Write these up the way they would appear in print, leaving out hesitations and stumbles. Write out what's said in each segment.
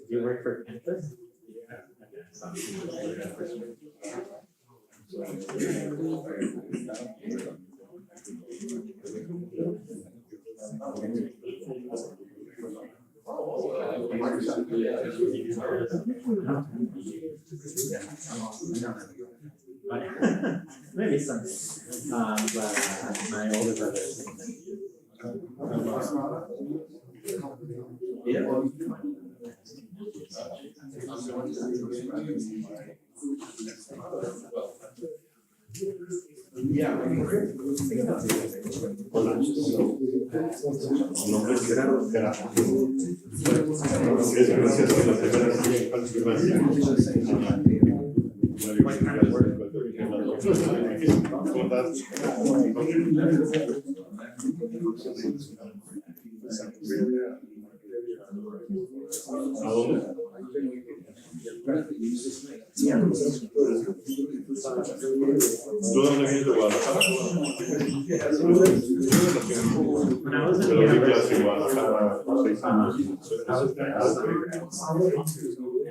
You work for Pinterest? Maybe some, but my older brother is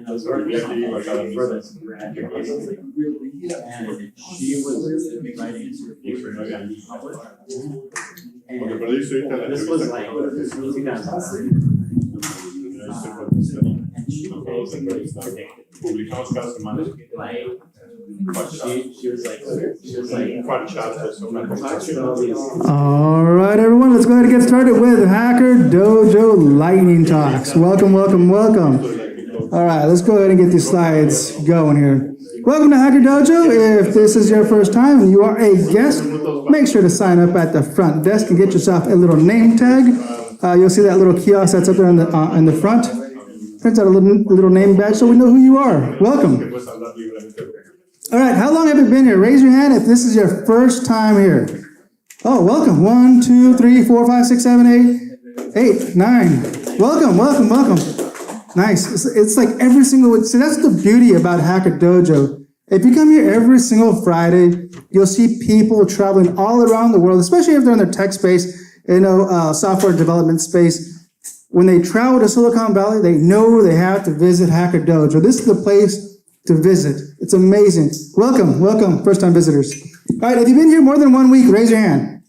I was working for this graduate agency, and she was writing for and this was like 2003. And she All right, everyone, let's go ahead and get started with Hacker Dojo Lightning Talks. Welcome, welcome, welcome. All right, let's go ahead and get these slides going here. Welcome to Hacker Dojo. If this is your first time and you are a guest, make sure to sign up at the front desk and get yourself a little name tag. You'll see that little kiosk that's up there in the front. Prints out a little name badge so we know who you are. Welcome. All right, how long have you been here? Raise your hand if this is your first time here. Oh, welcome. 1, 2, 3, 4, 5, 6, 7, 8, 9. Welcome, welcome, welcome. Nice. It's like every single week. See, that's the beauty about Hacker Dojo. If you come here every single Friday, you'll see people traveling all around the world, especially if they're in their tech space, software development space. When they travel to Silicon Valley, they know they have to visit Hacker Dojo. This is the place to visit. It's amazing. Welcome, welcome, first-time visitors. All right, if you've been here more than 1 week, raise your hand.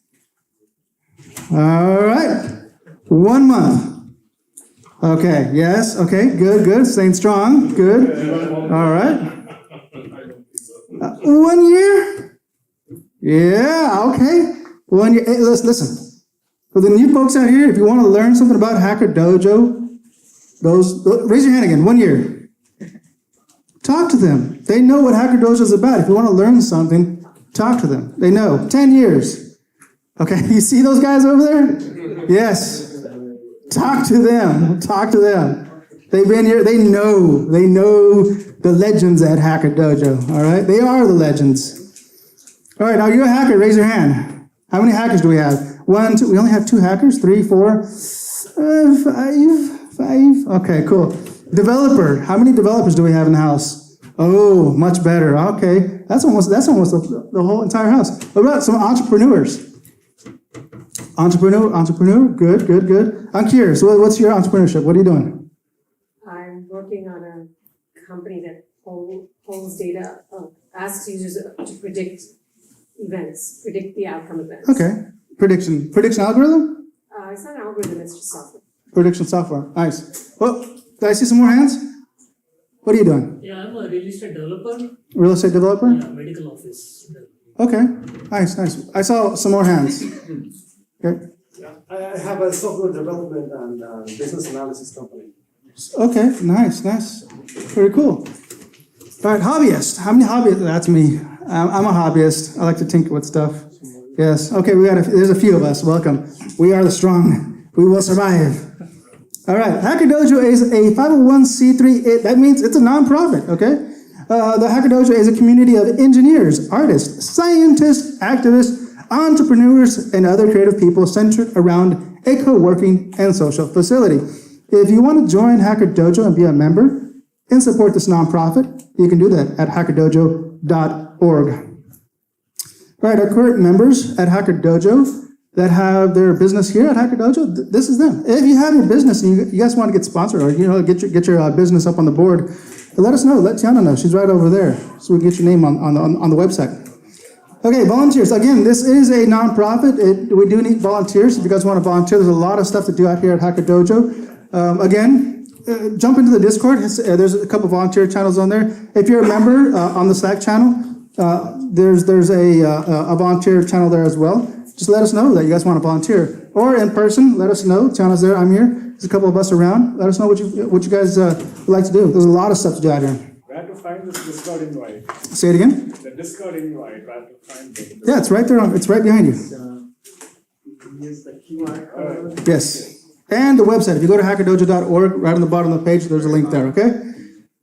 All right, 1 month. Okay, yes, okay, good, good, staying strong, good. All right. 1 year? Yeah, okay. 1 year, hey, listen. For the new folks out here, if you want to learn something about Hacker Dojo, raise your hand again, 1 year. Talk to them. They know what Hacker Dojo is about. If you want to learn something, talk to them. They know. 10 years. Okay, you see those guys over there? Yes. Talk to them. Talk to them. They've been here. They know the legends at Hacker Dojo. All right? They are the legends. All right, now you're a hacker. Raise your hand. How many hackers do we have? 1, 2. We only have 2 hackers. 3, 4, 5. Okay, cool. Developer. How many developers do we have in the house? Oh, much better. Okay, that's almost the whole entire house. What about some entrepreneurs? Entrepreneur. Good, good, good. I'm curious. What's your entrepreneurship? What are you doing? I'm working on a company that holds data, asks users to predict events, predict the outcome of events. Okay, prediction algorithm. It's not an algorithm. It's just software. Prediction software. Nice. Well, did I see some more hands? What are you doing? Yeah, I'm a real estate developer. Real estate developer? Yeah, medical office. Okay, nice, nice. I saw some more hands. Okay. Yeah, I have a software development and business analysis company. Okay, nice, nice. Very cool. All right, hobbyist. How many hobbyists? That's me. I'm a hobbyist. I like to tinker with stuff. Yes. Okay, there's a few of us. Welcome. We are the strong. We will survive. All right, Hacker Dojo is a 501c3. That means it's a nonprofit, okay? The Hacker Dojo is a community of engineers, artists, scientists, activists, entrepreneurs, and other creative people centered around a co-working and social facility. If you want to join Hacker Dojo and be a member and support this nonprofit, you can do that at hackerdojo.org. All All right, our current members at Hacker Dojo that have their business here at Hacker Dojo, this is them. If you have your business and you guys want to get sponsored or get your business up on the board, let us know. Let Tiana know. She's right over there, so we can get your name on the website. Okay, volunteers. Again, this is a nonprofit. We do need volunteers. If you guys want to volunteer, there's a lot of stuff to do out here at Hacker Dojo. Jump into the Discord. There's a couple volunteer channels on there. If you're a member on the Slack channel, there's a volunteer channel there as well. Just let us know that you guys want to volunteer. Or in person, let us know. Tiana's there, I'm here. There's a couple of us around. Let us know what you guys would like to do. There's a lot of stuff to do out here. Where to find this Discord invite? Say it again? The Discord invite, where to find it? Yeah, it's right there. It's right behind you. You can use the QR code. Yes. And the website. If you go to hackerdojo.org, right on the bottom of the page, there's a link there, okay?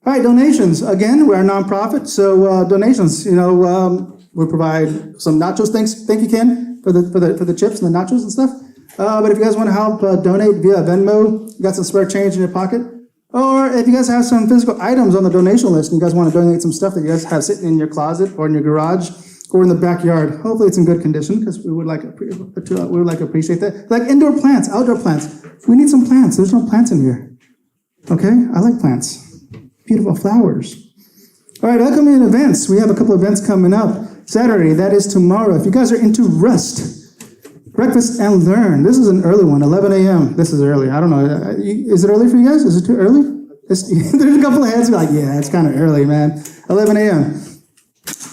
All right, donations. Again, we're a nonprofit, so donations, we provide some nachos. Thank you, Ken, for the chips and the nachos and stuff. But if you guys want to help donate via Venmo, you got some spare change in your pocket, or if you guys have some physical items on the donation list and you guys want to donate some stuff that you guys have sitting in your closet or in your garage or in the backyard, hopefully it's in good condition because we would like to appreciate that. Like indoor plants, outdoor plants. We need some plants. There's no plants in here. Okay, I like plants. Beautiful flowers. All right, upcoming events. We have a couple events coming up. Saturday, that is tomorrow. If you guys are into Rust, Breakfast and Learn. This is an early one, 11 a.m. This is early. I don't know. Is it early for you guys? Is it too early? There's a couple of heads like, yeah, it's kind of early, man. 11 a.m.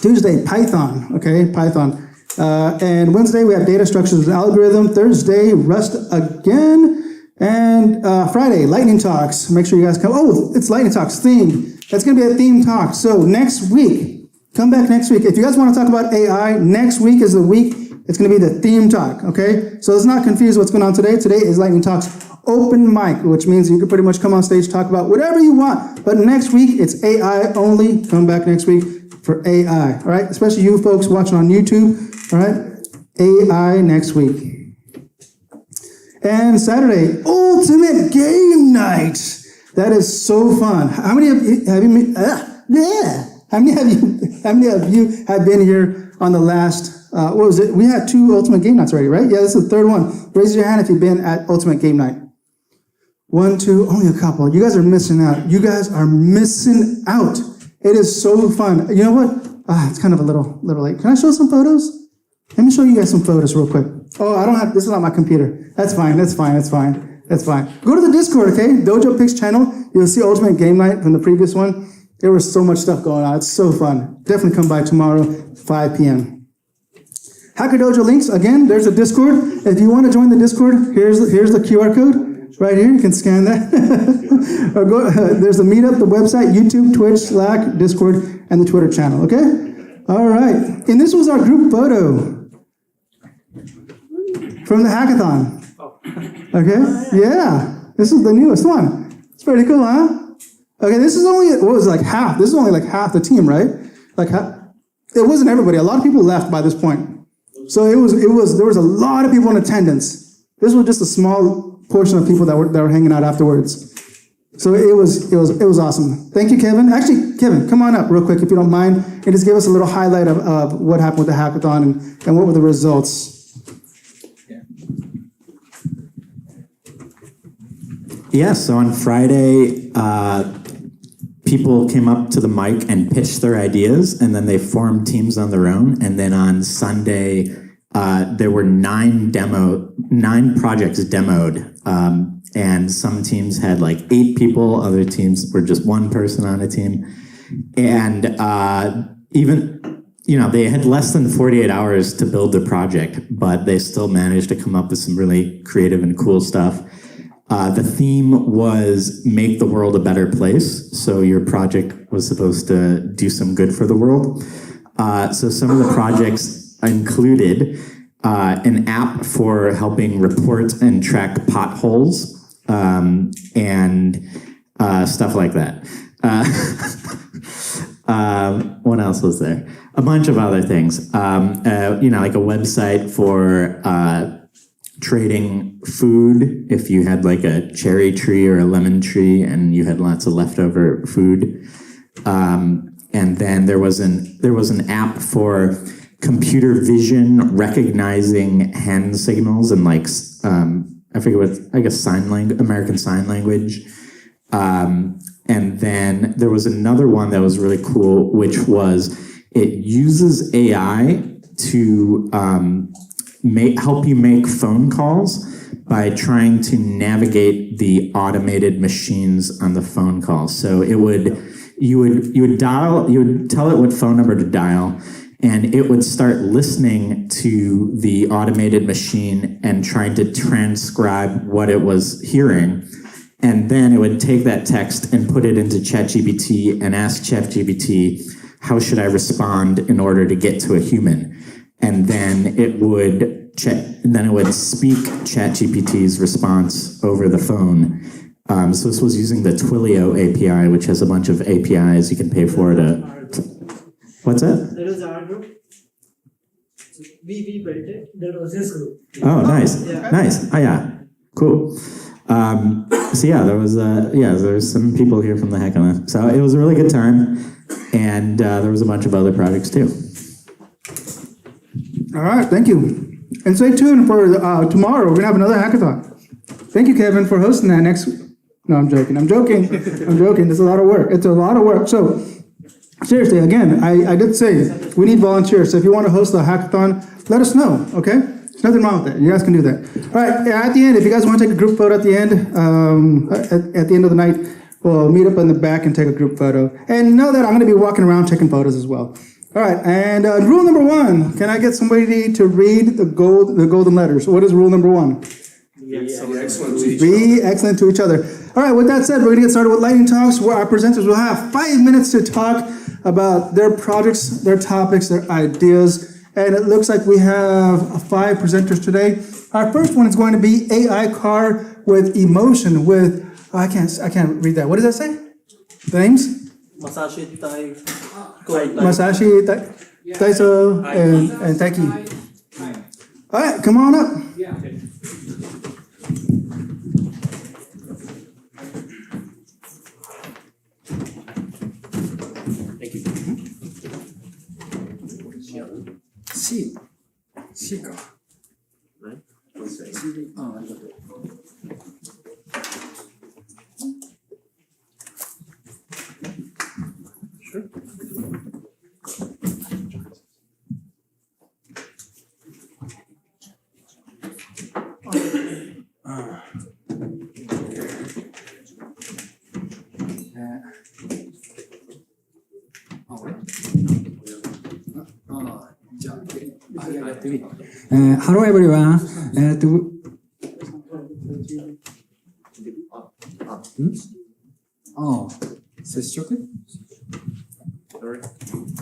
Tuesday, Python. Okay, Python. And Wednesday, we have data structures and algorithm. Thursday, Rust again. And Friday, lightning talks. Make sure you guys come. Oh, it's lightning talks theme. That's going to be a theme talk. So next week, come back next week. If you guys want to talk about AI, next week is the week. It's going to be the theme talk, okay? So let's not confuse what's going on today. Today is Lightning Talks open mic, which means you can pretty much come on stage, talk about whatever you want. But next week, it's AI only. Come back next week for AI, all right? Especially you folks watching on YouTube, all right? AI next week. And Saturday, Ultimate Game Night. That is so fun. How many of you have you have been here on the last? What was it? We had 2 Ultimate Game Nights already, right? Yeah, this is the third one. Raise your hand if you've been at Ultimate Game Night. 1, 2, only a couple. You guys are missing out. You guys are missing out. It is so fun. You know what? It's kind of a little late. Can I show some photos? Let me show you guys some photos real quick. Oh, I don't have, this is not my computer. That's fine. Go to the Discord, okay? Dojo Picks channel. You'll see Ultimate Game Night from the previous one. There was so much stuff going on. It's so fun. Definitely come by tomorrow, 5 p.m. Hacker Dojo links, again, there's a Discord. If you want to join the Discord, here's the QR code right here. You can scan that. Or there's the meetup, the website, YouTube, Twitch, Slack, Discord, and the Twitter channel, okay? All right. And this was our group photo from the Hackathon. Okay? Yeah. This is the newest one. It's pretty cool, huh? Okay, this is only, what was it, like half? This is only like half the team, right? Like half. It wasn't everybody. A lot of people left by this point. So there was a lot of people in attendance. This was just a small portion of people that were hanging out afterwards. So it was awesome. Thank you, Kevin. Actually, Kevin, come on up real quick if you don't mind, and just give us a little highlight of what happened with the hackathon and what were the results. Yeah, so on Friday, people came up to the mic and pitched their ideas, and then they formed teams on their own. And then on Sunday, there were 9 projects demoed. And some teams had like 8 people, other teams were just 1 person on a team. And they had less than 48 hours to build the project, but they still managed to come up with some really creative and cool stuff. The theme was make the world a better place. So your project was supposed to do some good for the world. So some of the projects included an app for helping report and track potholes and stuff like that. What else was there? A bunch of other things. Like a website for trading food. If you had like a cherry tree or a lemon tree and you had lots of leftover food. And then there was an app for computer vision recognizing hand signals and like I forget what, I guess American Sign Language. And then there was another one that was really cool, which was it uses AI to help you make phone calls by trying to navigate the automated machines on the phone call. So you would tell it what phone number to dial, and it would start listening to the automated machine and trying to transcribe what it was hearing. And then it would take that text and put it into ChatGPT and ask ChatGPT, how should I respond in order to get to a human? And then it would speak ChatGPT's response over the phone. So this was using the Twilio API, which has a bunch of APIs you can pay for to. What's that? That was our group. We built it. That was his group. Oh, nice, nice. Oh, yeah, cool. So yeah, there was some people here from the Hackathon. So it was a really good time, and there was a bunch of other projects too. All right, thank you. And stay tuned for tomorrow. We're gonna have another hackathon. Thank you, Kevin, for hosting that next week. No, I'm joking. I'm joking. It's a lot of work. It's a lot of work. So seriously, again, I did say we need volunteers. So if you want to host a hackathon, let us know. Okay? There's nothing wrong with that. You guys can do that. All right. At the end, if you guys want to take a group photo at the end, at the end of the night, we'll meet up in the back and take a group photo. And know that I'm going to be walking around taking photos as well. All right, and rule number 1, can I get somebody to read the golden letters? What is rule number 1? Be excellent to each other. All right, with that said, we're going to get started with lightning talks, where our presenters will have 5 minutes to talk about their projects, their topics, their ideas, and it looks like we have 5 presenters today. Our first one is going to be AI car with emotion with, I can't read that. What does that say? The names? Masashi Taiso, and Taiki. All right, come on up. Thank you. C か。Hello everyone.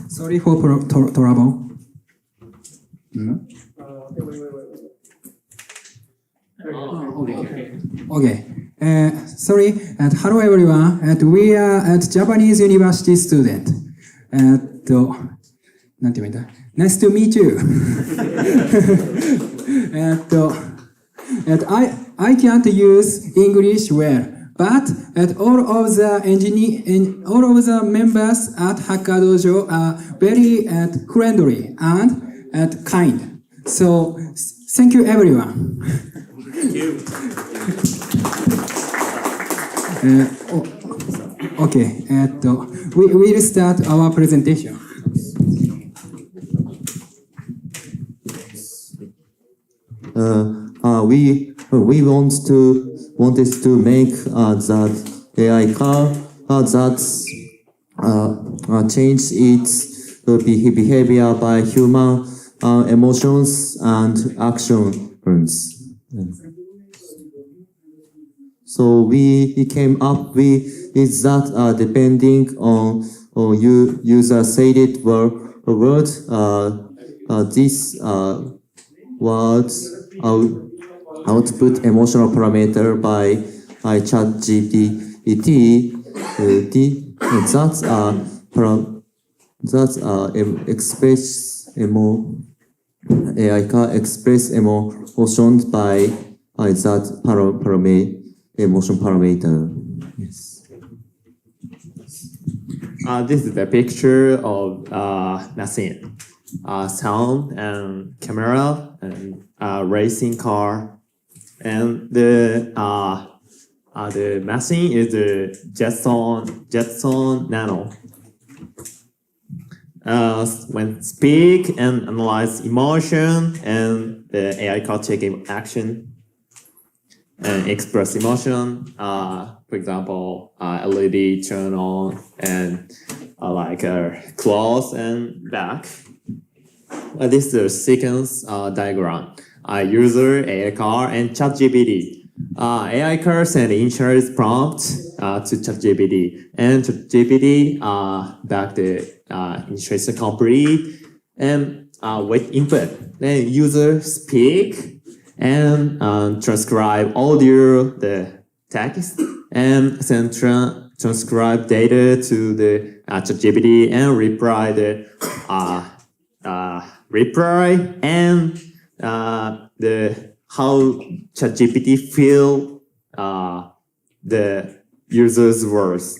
Sorry for trouble. Okay. Sorry. Hello everyone. We are at Japanese university student. Nice to meet you. I can't use English well, but all of the members at Hacker Dojo are very friendly and kind. So thank you everyone. Thank you. Okay. We will start our presentation. We wanted to make that AI car that change its behavior by human emotions and actions. So we came up with that depending on user said word. This words output emotional parameter by ChatGPT. Express AI car express emotions by that emotion parameter. Yes. This is a picture of Nassim. sound and camera and racing car, and the machine is the Jetson Nano. When speak and analyze emotion, and the AI car take action and express emotion. For example, LED turn on and like close and back. This is the sequence diagram. User, AI car, and ChatGPT. AI car send insurance prompt to ChatGPT, and ChatGPT back the insurance complete and with input. Then user speak and transcribe audio, the text, and then transcribe data to the ChatGPT and reply the reply and the how ChatGPT feel the user's words.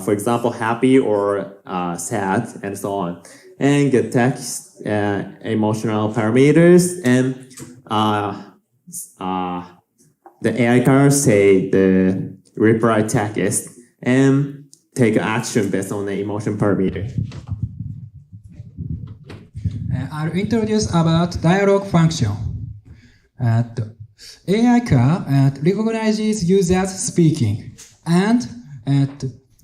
For example, happy or sad, and so on, and get text, emotional parameters, and the AI car say the reply text and take action based on the emotion parameter. I'll introduce about dialogue function. AI car recognizes users speaking and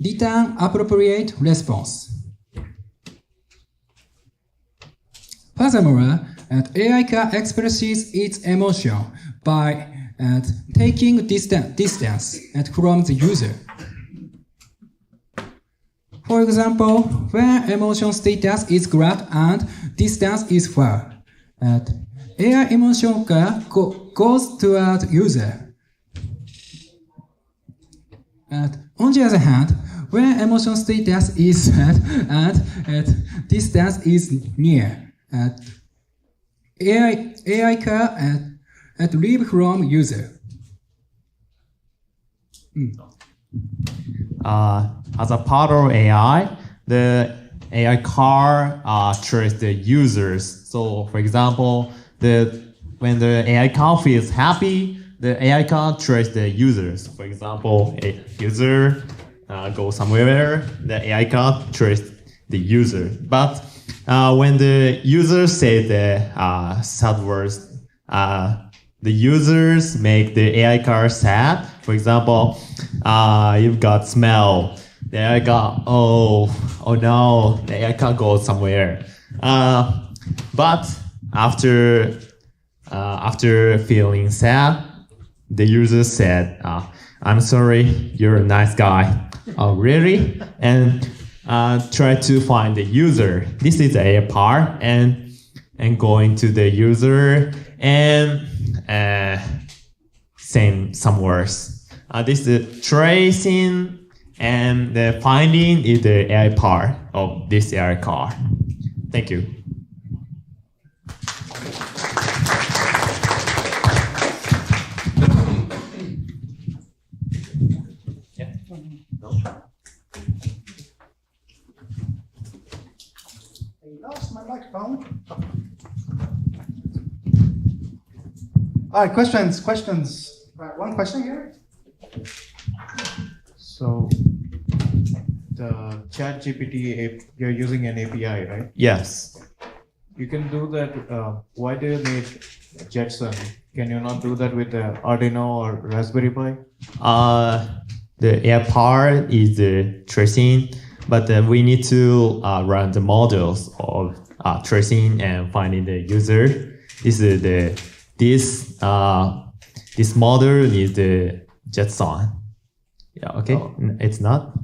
return appropriate response. Furthermore, AI car expresses its emotion by taking distance from the user. For example, when emotion status is graph and distance is far, AI emotion car goes toward user. On the other hand, when emotion status is set and distance is near, AI car leave from user. As a part of AI, the AI car traces the users. So, for example, when the AI car feels happy, the AI car traces the users. For example, a user goes somewhere, the AI car traces the user. But when the user say the sad words, the users make the AI car sad. For example, you've got smell. The AI car, oh no, the AI car goes somewhere. But after feeling sad, the user said, "I'm sorry, you're a nice guy." Oh, really? And try to find the user. This is the AI part, and going to the user and saying some words. This is the tracing, and the finding is the AI part of this AI car. Thank you. Lost my microphone. All right, questions. Right, one question here. So, the ChatGPT, you're using an API, right? Yes. You can do that. Why do you need Jetson? Can you not do that with the Arduino or Raspberry Pi? The AI part is the tracing, but we need to run the models of tracing and finding the user. This model is the Jetson. Yeah. Okay. Oh. It's not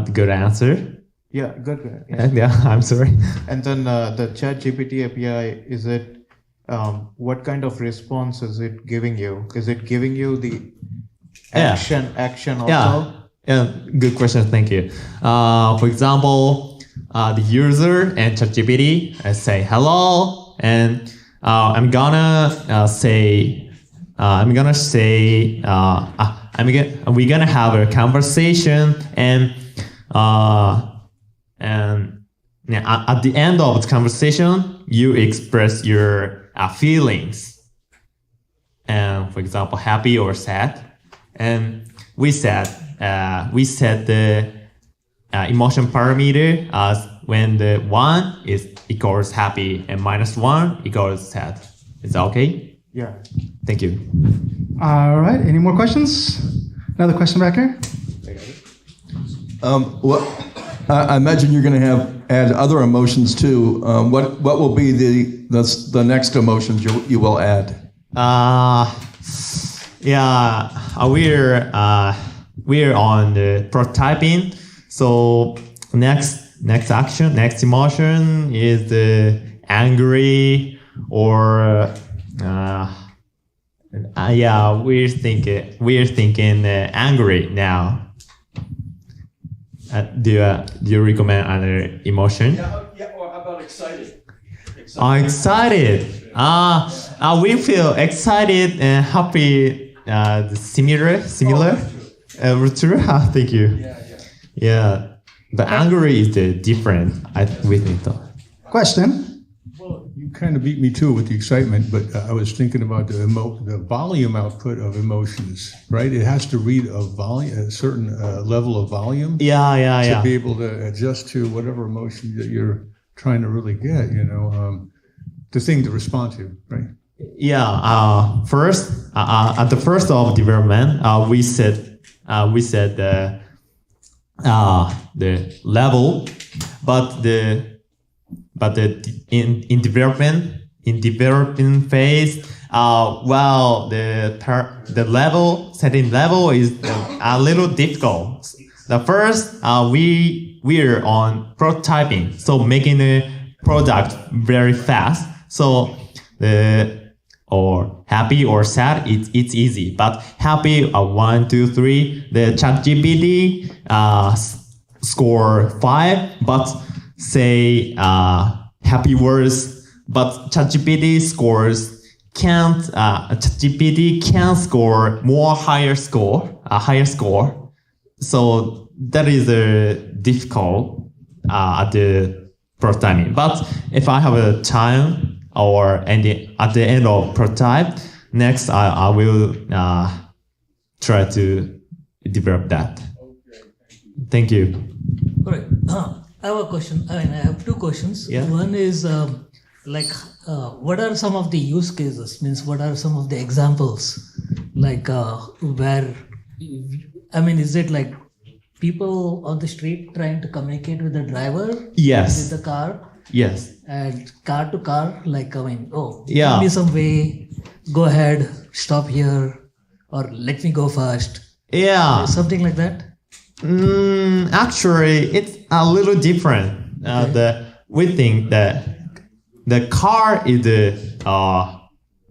a good answer. Yeah, good. Yeah. I'm sorry. And then the ChatGPT API, is it what kind of response is it giving you? Is it giving you the action also? Yeah, good question. Thank you. For example, the user and ChatGPT say hello, and we're gonna have a conversation, and now, at the end of the conversation, you express your feelings, and for example, happy or sad. And we set the emotion parameter as when the 1 is equals happy and -1 equals sad. Is that okay? Yeah. Thank you. All right. Any more questions? Another question back here. Well, I imagine you're going to add other emotions too. What will be the next emotions you will add? Yeah, we're on the prototyping. So next emotion is the angry or we're thinking angry now. Do you recommend another emotion? Yeah. Or how about excited? Excited. We feel excited and happy. Similar. True. Thank you. Yeah. But angry is the different. We think so. Question. Well, you kind of beat me too with the excitement, but I was thinking about the volume output of emotions, right? It has to read a certain level of volume. Yeah. To be able to adjust to whatever emotion that you're trying to really get, the thing to respond to, right? Yeah. First, at the first of development, we said the level, but in development phase, the level setting level is a little difficult. The first, we're on prototyping, so making the product very fast. So or happy or sad, it's easy. But happy, 1, 2, 3. The ChatGPT score 5, but say happy words. But ChatGPT can score higher score. So that is difficult at the prototyping. But if I have a time or at the end of prototype, next I will try to develop that. Thank you. All right. I have a question. I have two questions. Yeah. One is what are some of the use cases? Means what are some of the examples? Where, is it like people on the street trying to communicate with the driver? Yes. With the car? Yes. And car to car, yeah. Give me some way, go ahead, stop here, or let me go first. Yeah. Something like that? Actually, it's a little different. Okay. We think that the car is the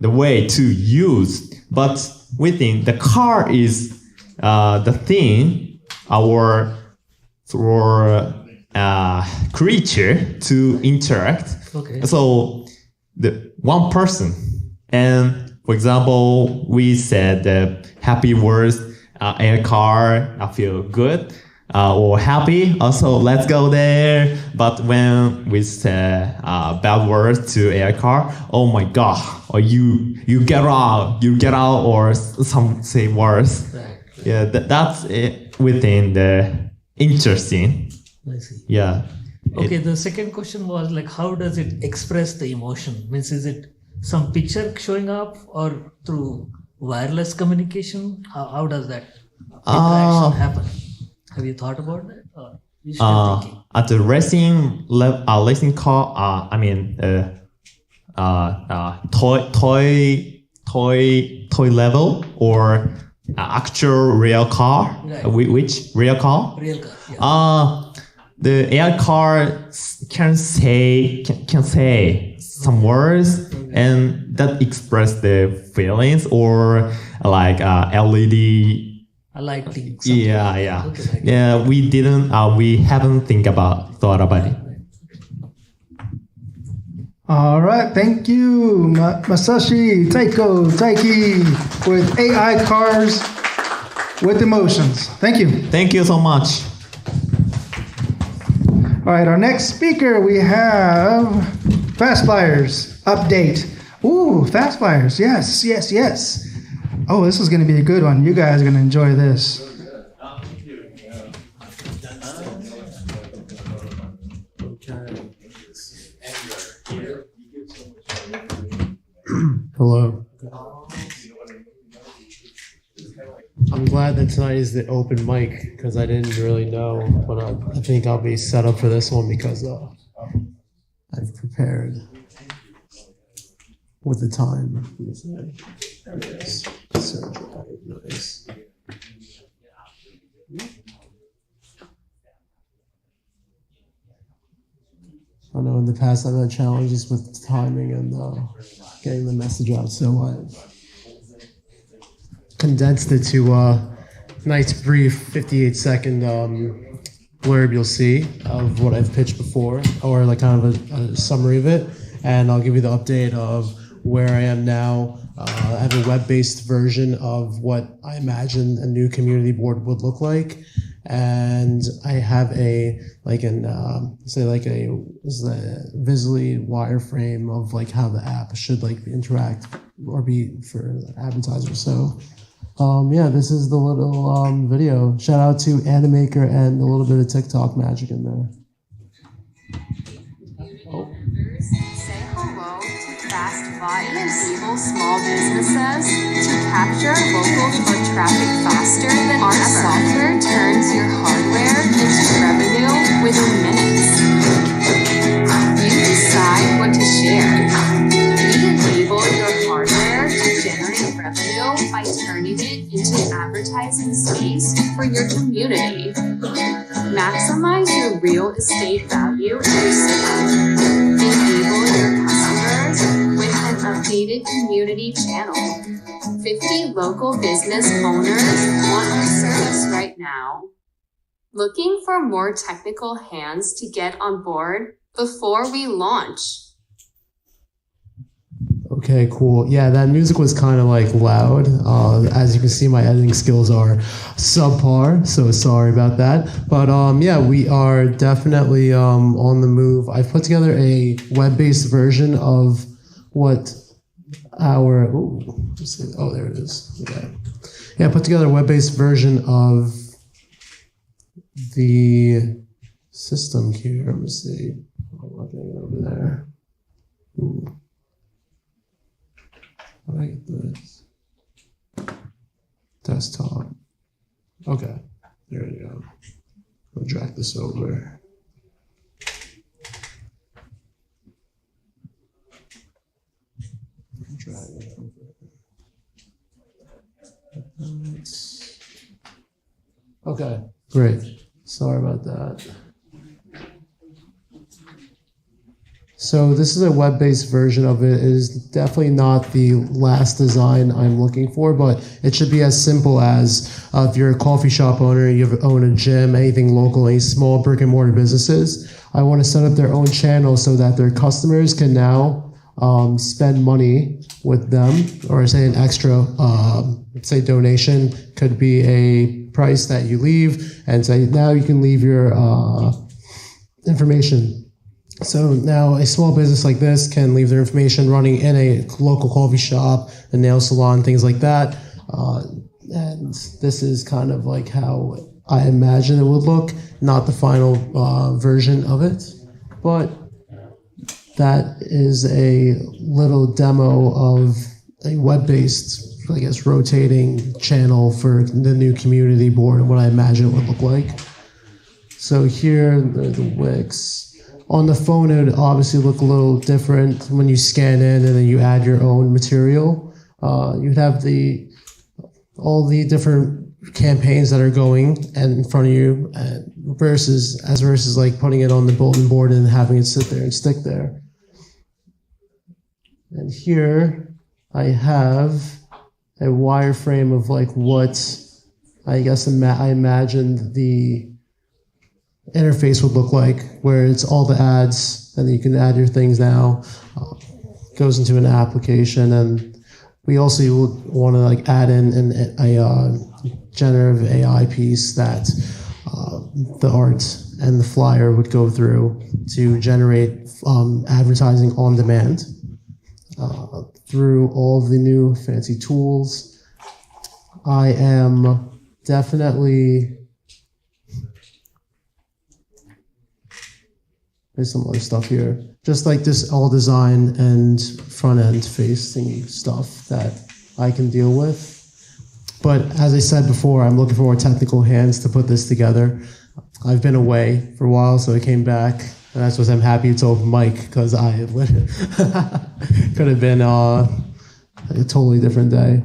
way to use, but we think the car is the thing our creature to interact. Okay. So the one person, and for example, we said happy words, a car, I feel good, or happy. Also, let's go there. But when we say bad words to a car, oh my god, or you get out, or some say worse. Right. Yeah, that's it within the interesting. I see. Yeah. Okay, the second question was how does it express the emotion? Means is it some picture showing up or through wireless communication? How does that interaction happen? Have you thought about that? Or you still thinking? At the racing car, toy level or actual real car. Right. Which real car? Real car. Yeah. The AI car can say some words and that express the feelings or LED. Lighting. Yeah. Okay, Yeah, we haven't thought about it. All right, thank you, Masashi, Taiki, with AI cars with emotions. Thank you. Thank you so much. All right, our next speaker we have Fast Flyers update. Ooh, Fast Flyers, yes, yes, yes. Oh, this is going to be a good one. You guys are going to enjoy this. Hello. I'm glad that tonight is the open mic because I didn't really know, but I think I'll be set up for this one because I've prepared with the time. Nice. I know in the past I've had challenges with timing and getting the message out, so I condensed it to a nice brief 58-second blurb you'll see of what I've pitched before, or like kind of a summary of it, and I'll give you the update of where I am now. I have a web-based version of what I imagine a new community board would look like, and I have a visually wireframe of like how the app should like interact or be for advertisers. So this is the little video. Shout out to Animaker and a little bit of TikTok magic in there. Say hello to Fast Fly and enable small businesses to capture local foot traffic faster than our software turns your hardware into revenue within minutes. You decide what to share. We enable your hardware to generate revenue by turning it into advertising space for your community. Maximize your real estate value in your city. Enable your customers with an updated community channel. 50 local business owners want our service right now. Looking for more technical hands to get on board before we launch. Okay, cool. Yeah, that music was kind of like loud. As you can see, my editing skills are subpar, so sorry about that. But we are definitely on the move. I've put together a web-based version of what our there it is. Okay. Yeah, I put together a web-based version of the system here. Let me see. Over there. Ooh. How do I get this? Desktop. Okay, there you go. I'll drag this over. Drag it over. Okay, great. Sorry about that. So this is a web-based version of it. It is definitely not the last design I'm looking for, but it should be as simple as if you're a coffee shop owner, you own a gym, anything local, any small brick and mortar businesses, I want to set up their own channel so that their customers can now spend money with them, or say an extra, say donation could be a price that you leave, and say now you can leave your information. So now a small business like this can leave their information running in a local coffee shop, a nail salon, things like that. And this is kind of like how I imagine it would look, not the final version of it. But that is a little demo of a web-based, I guess, rotating channel for the new community board and what I imagine it would look like. So here, the Wicks. On the phone, it would obviously look a little different when you scan in and then you add your own material. You'd have all the different campaigns that are going in front of you, versus like putting it on the bulletin board and having it sit there and stick there. And here I have a wireframe of like what I guess I imagined the interface would look like, where it's all the ads and you can add your things now. Goes into an application, and we also would want to like add in a generative AI piece that the art and the flyer would go through to generate advertising on demand through all of the new fancy tools. I am definitely, there's some other stuff here, just like this all design and front end facing stuff that I can deal with. But as I said before, I'm looking for more technical hands to put this together. I've been away for a while, so I came back, and that's what I'm happy it's open mic, because I could have been a totally different day.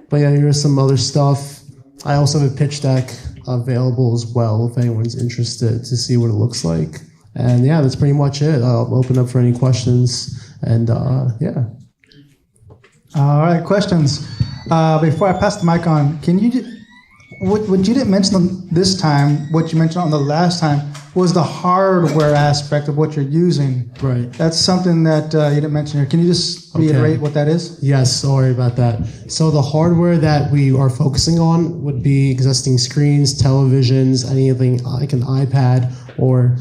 But yeah, here's some other stuff. I also have a pitch deck available as well if anyone's interested to see what it looks like. And yeah, that's pretty much it. I'll open up for any questions, and yeah. All right, questions. Before I pass the mic on, can you, what you didn't mention on this time, what you mentioned on the last time, was the hardware aspect of what you're using. Right. That's something that you didn't mention here. Can you just reiterate what that is? Yes, sorry about that. So the hardware that we are focusing on would be existing screens, televisions, anything like an iPad, or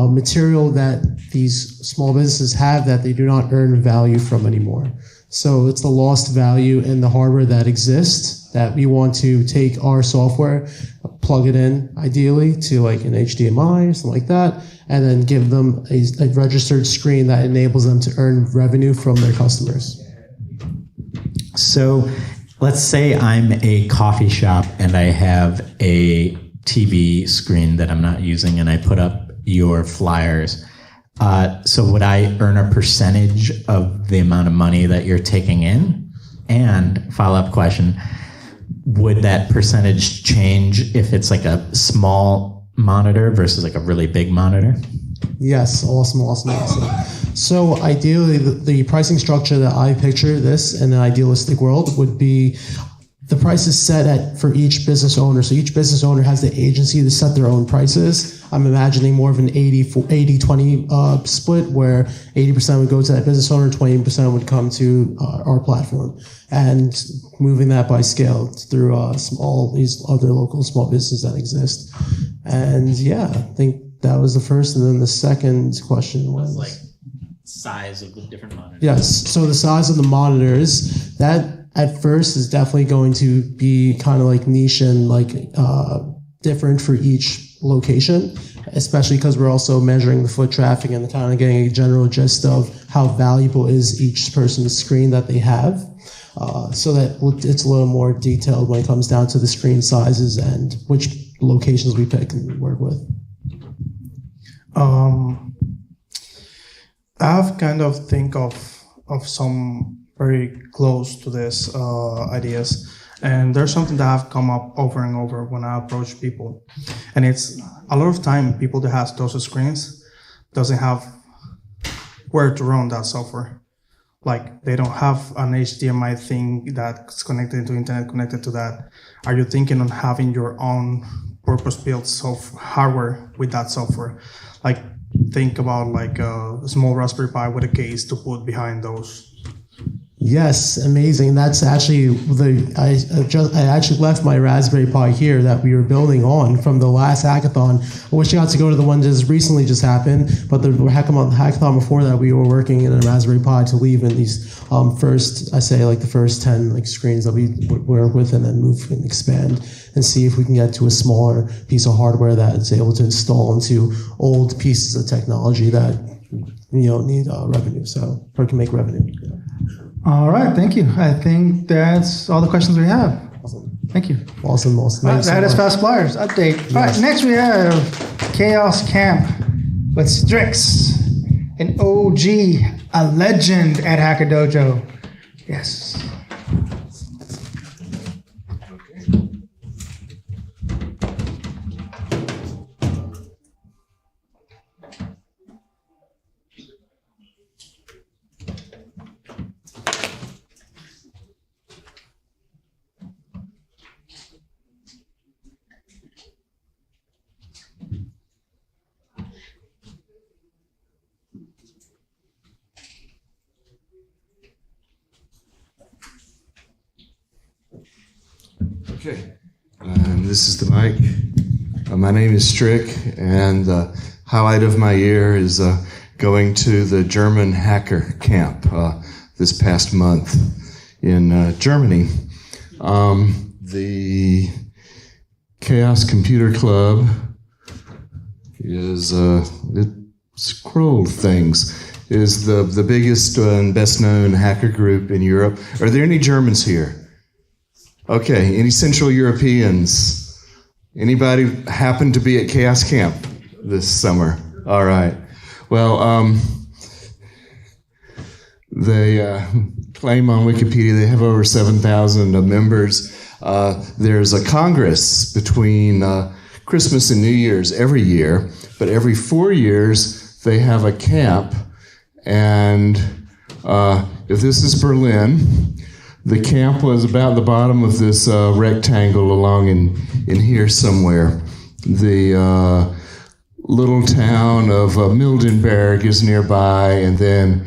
material that these small businesses have that they do not earn value from anymore. So it's the lost value in the hardware that exists that we want to take our software, plug it in ideally to like an HDMI or something like that, and then give them a registered screen that enables them to earn revenue from their customers. So let's say I'm a coffee shop and I have a TV screen that I'm not using and I put up your flyers. So would I earn a percentage of the amount of money that you're taking in? And follow-up question, would that percentage change if it's like a small monitor versus like a really big monitor? Yes, awesome. So ideally, the pricing structure that I picture this in an idealistic world would be the price is set for each business owner. So each business owner has the agency to set their own prices. I'm imagining more of an 80-20 split where 80% would go to that business owner, 20% would come to our platform. And moving that by scale through all these other local small businesses that exist. And yeah, I think that was the first. And then the second question was like size of the different monitors. Yes, so the size of the monitors, that at first is definitely going to be kind of like niche and like different for each location, especially because we're also measuring the foot traffic and kind of getting a general gist of how valuable is each person's screen that they have. So that it's a little more detailed when it comes down to the screen sizes and which locations we pick and work with. I've kind of think of some very close to this ideas, and there's something that have come up over and over when I approach people, and it's a lot of time people that has those screens doesn't have where to run that software. Like they don't have an HDMI thing that's connected to internet connected to that. Are you thinking on having your own purpose-built hardware with that software? Like think about like a small Raspberry Pi with a case to put behind those. Yes, amazing. That's actually I actually left my Raspberry Pi here that we were building on from the last hackathon. I wish I got to go to the one that recently just happened, but the hackathon before that, we were working in a Raspberry Pi to leave in these the first 10 like screens that we work with, and then move and expand and see if we can get to a smaller piece of hardware that is able to install into old pieces of technology that need revenue, or can make revenue. All right, thank you. I think that's all the questions we have. Awesome. Thank you. Awesome. That is Fast Flyers update. Yes. All right, next we have Chaos Camp with Strix, an OG, a legend at Hacker Dojo. Yes. Okay, this is the mic. My name is Strick, and the highlight of my year is going to the German hacker camp this past month in Germany. The Chaos Computer Club is scroll things. Is the biggest and best known hacker group in Europe. Are there any Germans here? Okay, any Central Europeans? Anybody happen to be at Chaos Camp this summer? All right. Well, they claim on Wikipedia they have over 7,000 members. There's a congress between Christmas and New Year's every year, but every 4 years they have a camp. And if this is Berlin, the camp was about the bottom of this rectangle along in here somewhere. The little town of Mildenberg is nearby, and then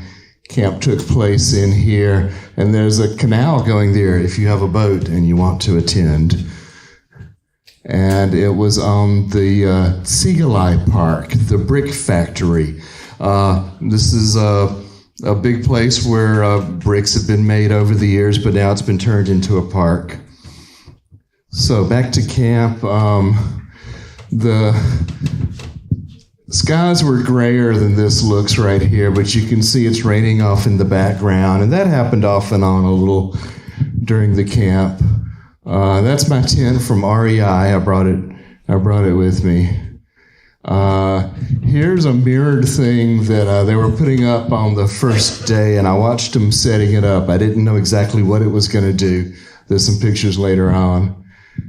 camp took place in here. And there's a canal going there if you have a boat and you want to attend. And it was on the Ziegelei Park, the brick factory. This is a big place where bricks have been made over the years, but now it's been turned into a park. So back to camp. The skies were grayer than this looks right here, but you can see it's raining off in the background, and that happened off and on a little during the camp. That's my tent from REI. I brought it with me. Here's a mirrored thing that they were putting up on the first day, and I watched them setting it up. I didn't know exactly what it was going to do. There's some pictures later on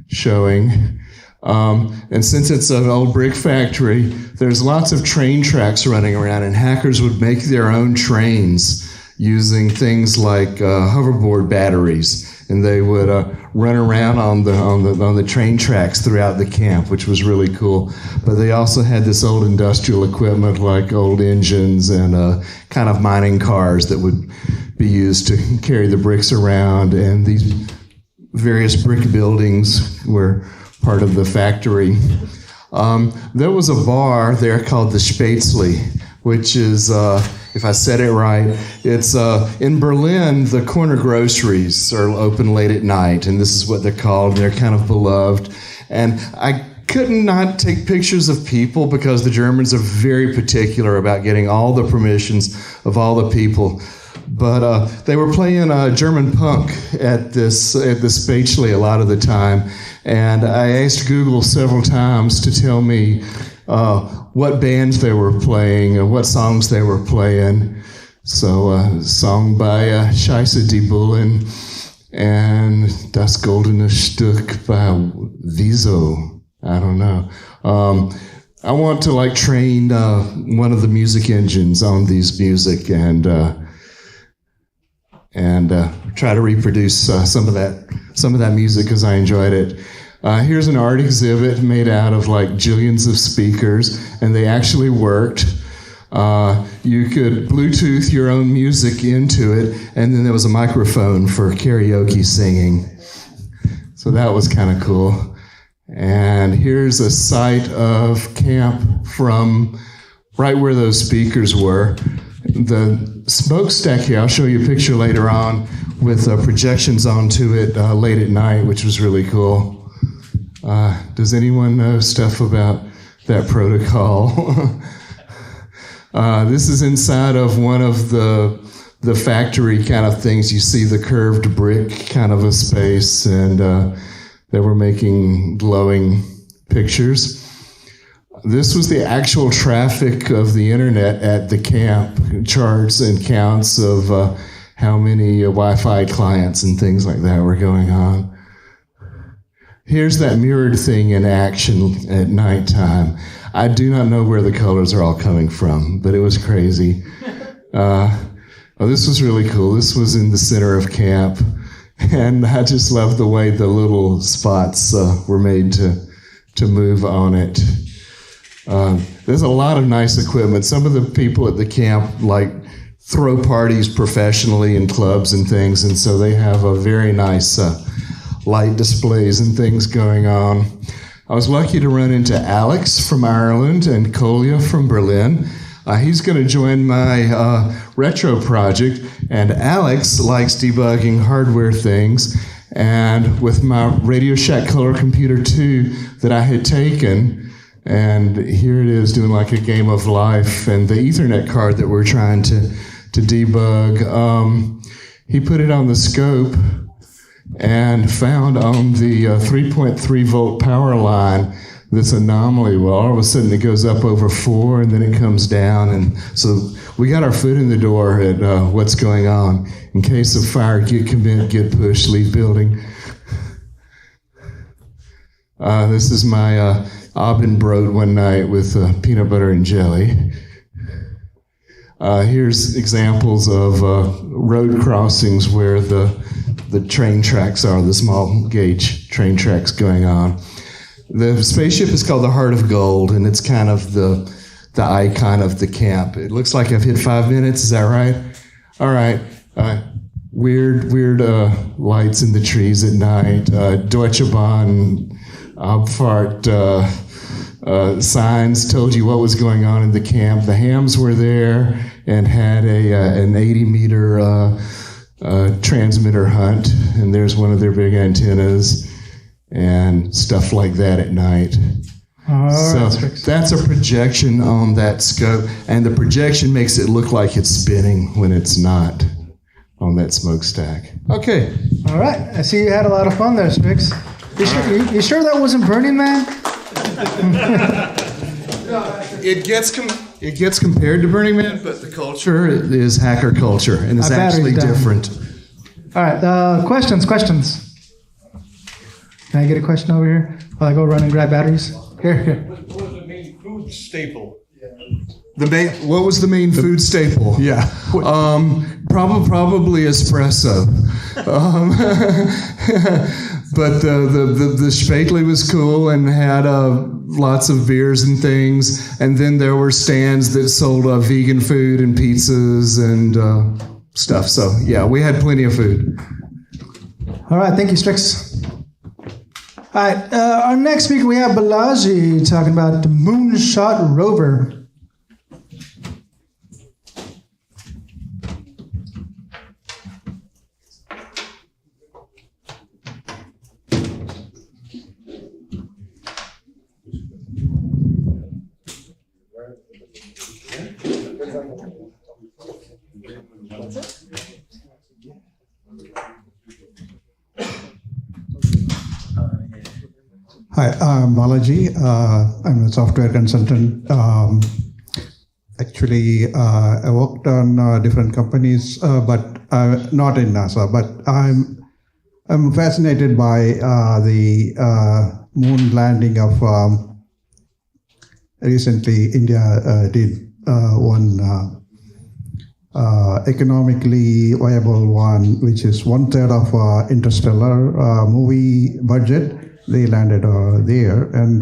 showing. And since it's an old brick factory, there's lots of train tracks running around, and hackers would make their own trains using things like hoverboard batteries. And they would run around on the train tracks throughout the camp, which was really cool. But they also had this old industrial equipment like old engines and kind of mining cars that would be used to carry the bricks around. And these various brick buildings were part of the factory. There was a bar there called the Spätzle, which is, if I said it right, it's in Berlin, the corner groceries are open late at night, and this is what they're called. They're kind of beloved. And I couldn't not take pictures of people because the Germans are very particular about getting all the permissions of all the people. But they were playing German punk at the Spätzle a lot of the time, and I asked Google several times to tell me what bands they were playing and what songs they were playing. So a song by Scheisse die Bullen and Das Goldene Stück by Wieso. I don't know. I want to train one of the music engines on these music and try to reproduce some of that music because I enjoyed it. Here's an art exhibit made out of jillions of speakers, and they actually worked. You could Bluetooth your own music into it, and then there was a microphone for karaoke singing. So that was kind of cool. And here's a site of camp from right where those speakers were. The smokestack here, I'll show you a picture later on with projections onto it late at night, which was really cool. Does anyone know stuff about that protocol? This is inside of one of the factory kind of things. You see the curved brick kind of a space, and they were making glowing pictures. This was the actual traffic of the internet at the camp, charts and counts of how many Wi-Fi clients and things like that were going on. Here's that mirrored thing in action at nighttime. I do not know where the colors are all coming from, but it was crazy. This was really cool. This was in the center of camp, and I just loved the way the little spots were made to move on it. There's a lot of nice equipment. Some of the people at the camp throw parties professionally in clubs and things, and so they have a very nice light displays and things going on. I was lucky to run into Alex from Ireland and Kolya from Berlin. He's going to join my retro project, and Alex likes debugging hardware things. And with my Radio Shack Color Computer 2 that I had taken, and here it is doing like a game of life, and the Ethernet card that we're trying to debug, he put it on the scope and found on the 3.3 volt power line this anomaly. Well, all of a sudden it goes up over 4 and then it comes down, and so we got our foot in the door at what's going on. In case of fire, get commit, get pushed, leave building. This is my Abendbrot one night with peanut butter and jelly. Here's examples of road crossings where the train tracks are, the small gauge train tracks going on. The spaceship is called the Heart of Gold, and it's kind of the icon of the camp. It looks like I've hit 5 minutes. Is that right? All right. Weird lights in the trees at night. Deutsche Bahn, Abfahrt signs told you what was going on in the camp. The hams were there and had an 80-meter transmitter hunt, and there's one of their big antennas and stuff like that at night. So that's a projection on that scope, and the projection makes it look like it's spinning when it's not on that smokestack. Okay. All right. I see you had a lot of fun there, Strix. You sure that wasn't Burning Man? It gets compared to Burning Man, but the culture is hacker culture, and it's actually different. All right. Questions. Can I get a question over here while I go run and grab batteries? Here. What was the main food staple? What was the main food staple? Yeah. Probably espresso. But the Spätle was cool and had lots of beers and things. And then there were stands that sold vegan food and pizzas and stuff. So yeah, we had plenty of food. All right, thank you, Strix. All right, our next speaker, we have Balaji talking about the Moonshot Rover. Hi, I'm Balaji. I'm a software consultant. Actually, I worked on different companies, but not in NASA. But I'm fascinated by the moon landing of recently. India did one economically viable one, which is 1/3 of Interstellar movie budget. They landed there, and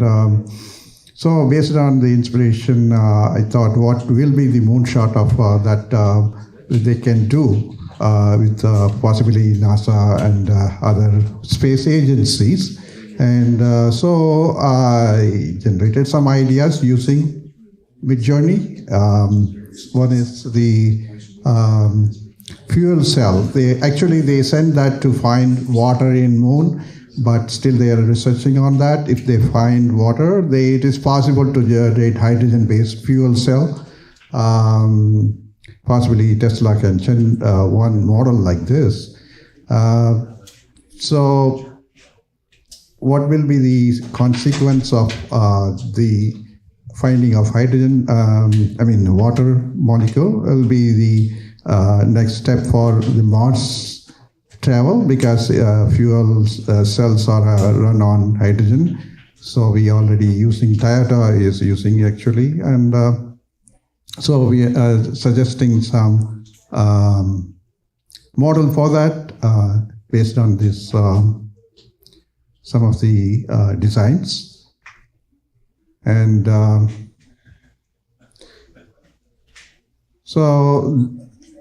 so based on the inspiration, I thought, what will be the moonshot of that they can do with possibly NASA and other space agencies. And so I generated some ideas using Midjourney. One is the fuel cell. They send that to find water in moon, but still they are researching on that. If they find water, it is possible to generate hydrogen-based fuel cell. Possibly Tesla can send one model like this. So what will be the consequence of the finding of hydrogen, water molecule will be the next step for the Mars travel, because fuel cells are run on hydrogen. So we already using, Toyota is using actually, and so we are suggesting some model for that based on this, some of the designs. And so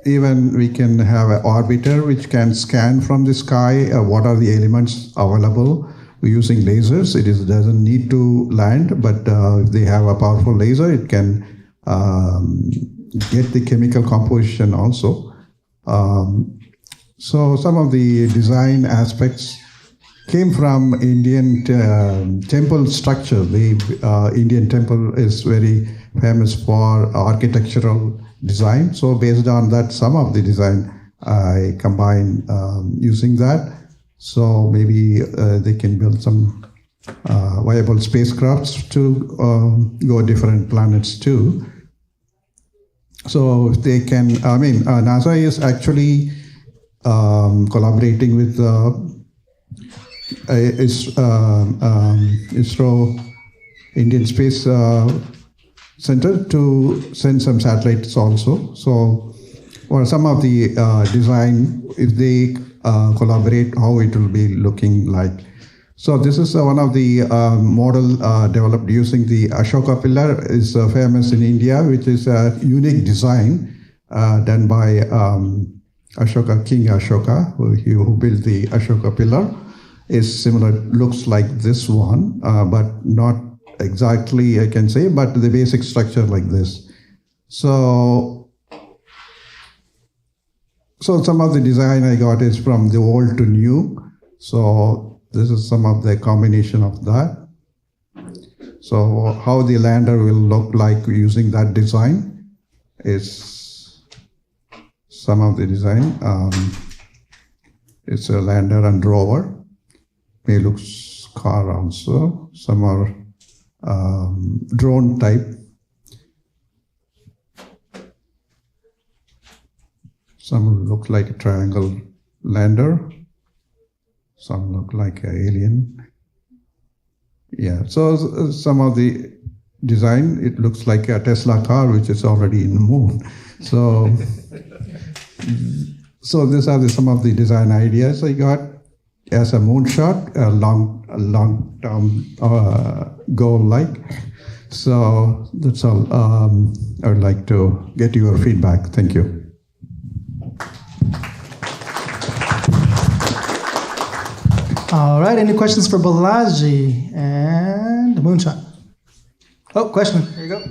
even we can have an orbiter which can scan from the sky what are the elements available using lasers. It doesn't need to land, but if they have a powerful laser, it can get the chemical composition also. So some of the design aspects came from Indian temple structure. The Indian temple is very famous for architectural design. So based on that, some of the design I combine using that. So maybe they can build some viable spacecrafts to go different planets too. So if they can, NASA is actually collaborating with ISRO, Indian Space Center, to send some satellites also. So, or some of the design, if they collaborate, how it will be looking like. So this is one of the model developed using the Ashoka pillar, is famous in India, which is a unique design done by Ashoka, King Ashoka, who built the Ashoka pillar. Is similar, looks like this one, but not exactly, I can say, but the basic structure like this. So some of the design I got is from the old to new. So this is some of the combination of that. So how the lander will look like using that design is some of the design. It's a lander and rover. May looks car also. Some are drone type. Some look like a triangle lander. Some look like an alien. Yeah, so some of the design, it looks like a Tesla car, which is already in the moon. So these are some of the design ideas I got as a moonshot, a long-term goal like. So that's all. I would like to get your feedback. Thank you. All right, any questions for Balaji and Moonshot? Oh, question. Here you go.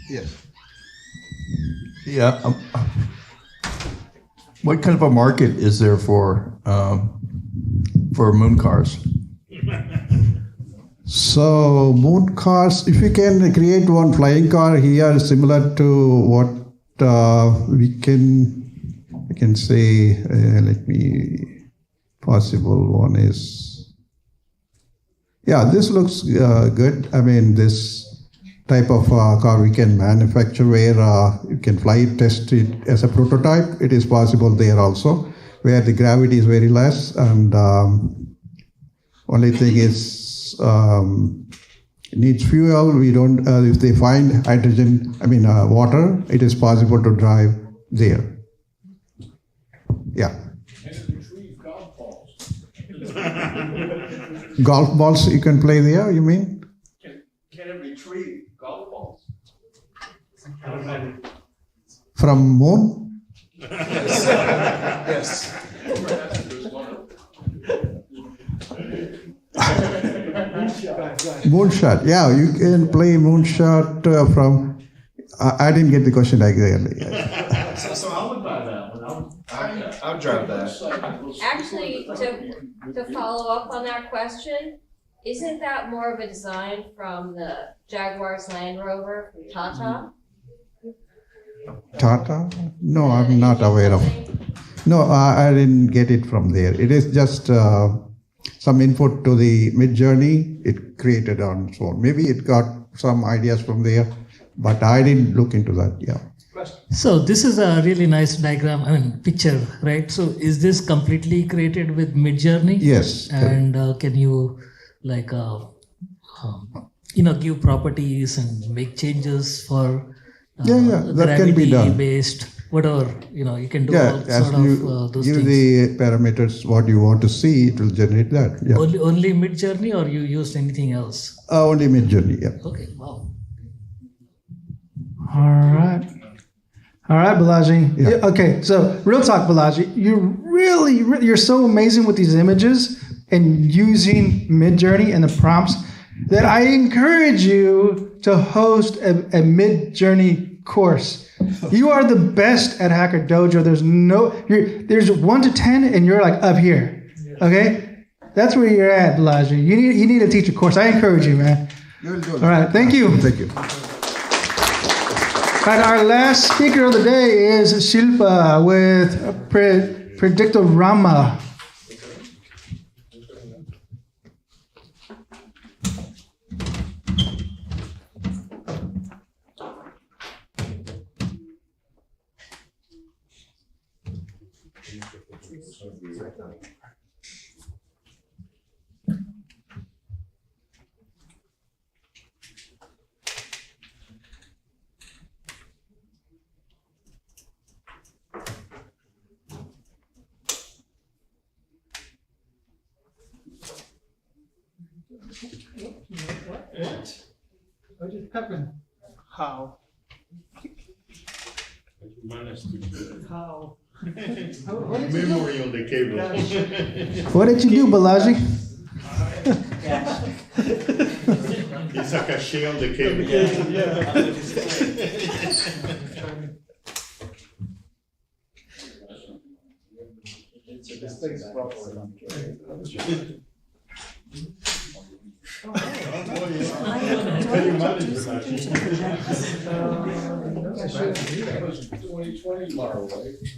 Yes. Yeah. What kind of a market is there for moon cars? So moon cars, if you can create one flying car here similar to what I can say, let me, possible one is, yeah, this looks good. I mean, this type of car we can manufacture where you can fly it, test it as a prototype. It is possible there also, where the gravity is very less, and only thing is it needs fuel. We don't, if they find hydrogen, water, it is possible to drive there. Yeah. Golf balls you can play there, you mean? Can it retrieve golf balls? From moon? Yes. Moonshot, yeah, you can play moonshot from. I didn't get the question exactly. So I would buy that one. I'll drive that. Actually, to follow up on that question, isn't that more of a design from the Jaguar's Land Rover from Tata? Tata? No, I'm not aware of. No, I didn't get it from there. It is just some input to the Mid-Journey. It created on its own. Maybe it got some ideas from there, but I didn't look into that. Yeah. So this is a really nice diagram, picture, right? So is this completely created with Mid-Journey? Yes. And can you give properties and make changes for that can be done. Based, whatever, you can do Yeah, all as sort you of those give things. the parameters what you want to see, it will generate that. Yeah. Only Mid-Journey, or you used anything else? Only Mid-Journey, yeah. Okay, wow. All right, Balaji. Yeah, okay, so real talk, Balaji. You're so amazing with these images, and using Midjourney and the prompts that I encourage you to host a Midjourney course. You are the best at Hacker Dojo. There's 1 to 10 and you're like up here. Okay? That's where you're at, Elijah. You need to teach a course. I encourage you, man. All right, thank you. Thank you. All right, our last speaker of the day is Shilpa with Predictive Rama. What just happened? How? How? Memory on the cable. What did you do, Balaji? It's a cache on the cable.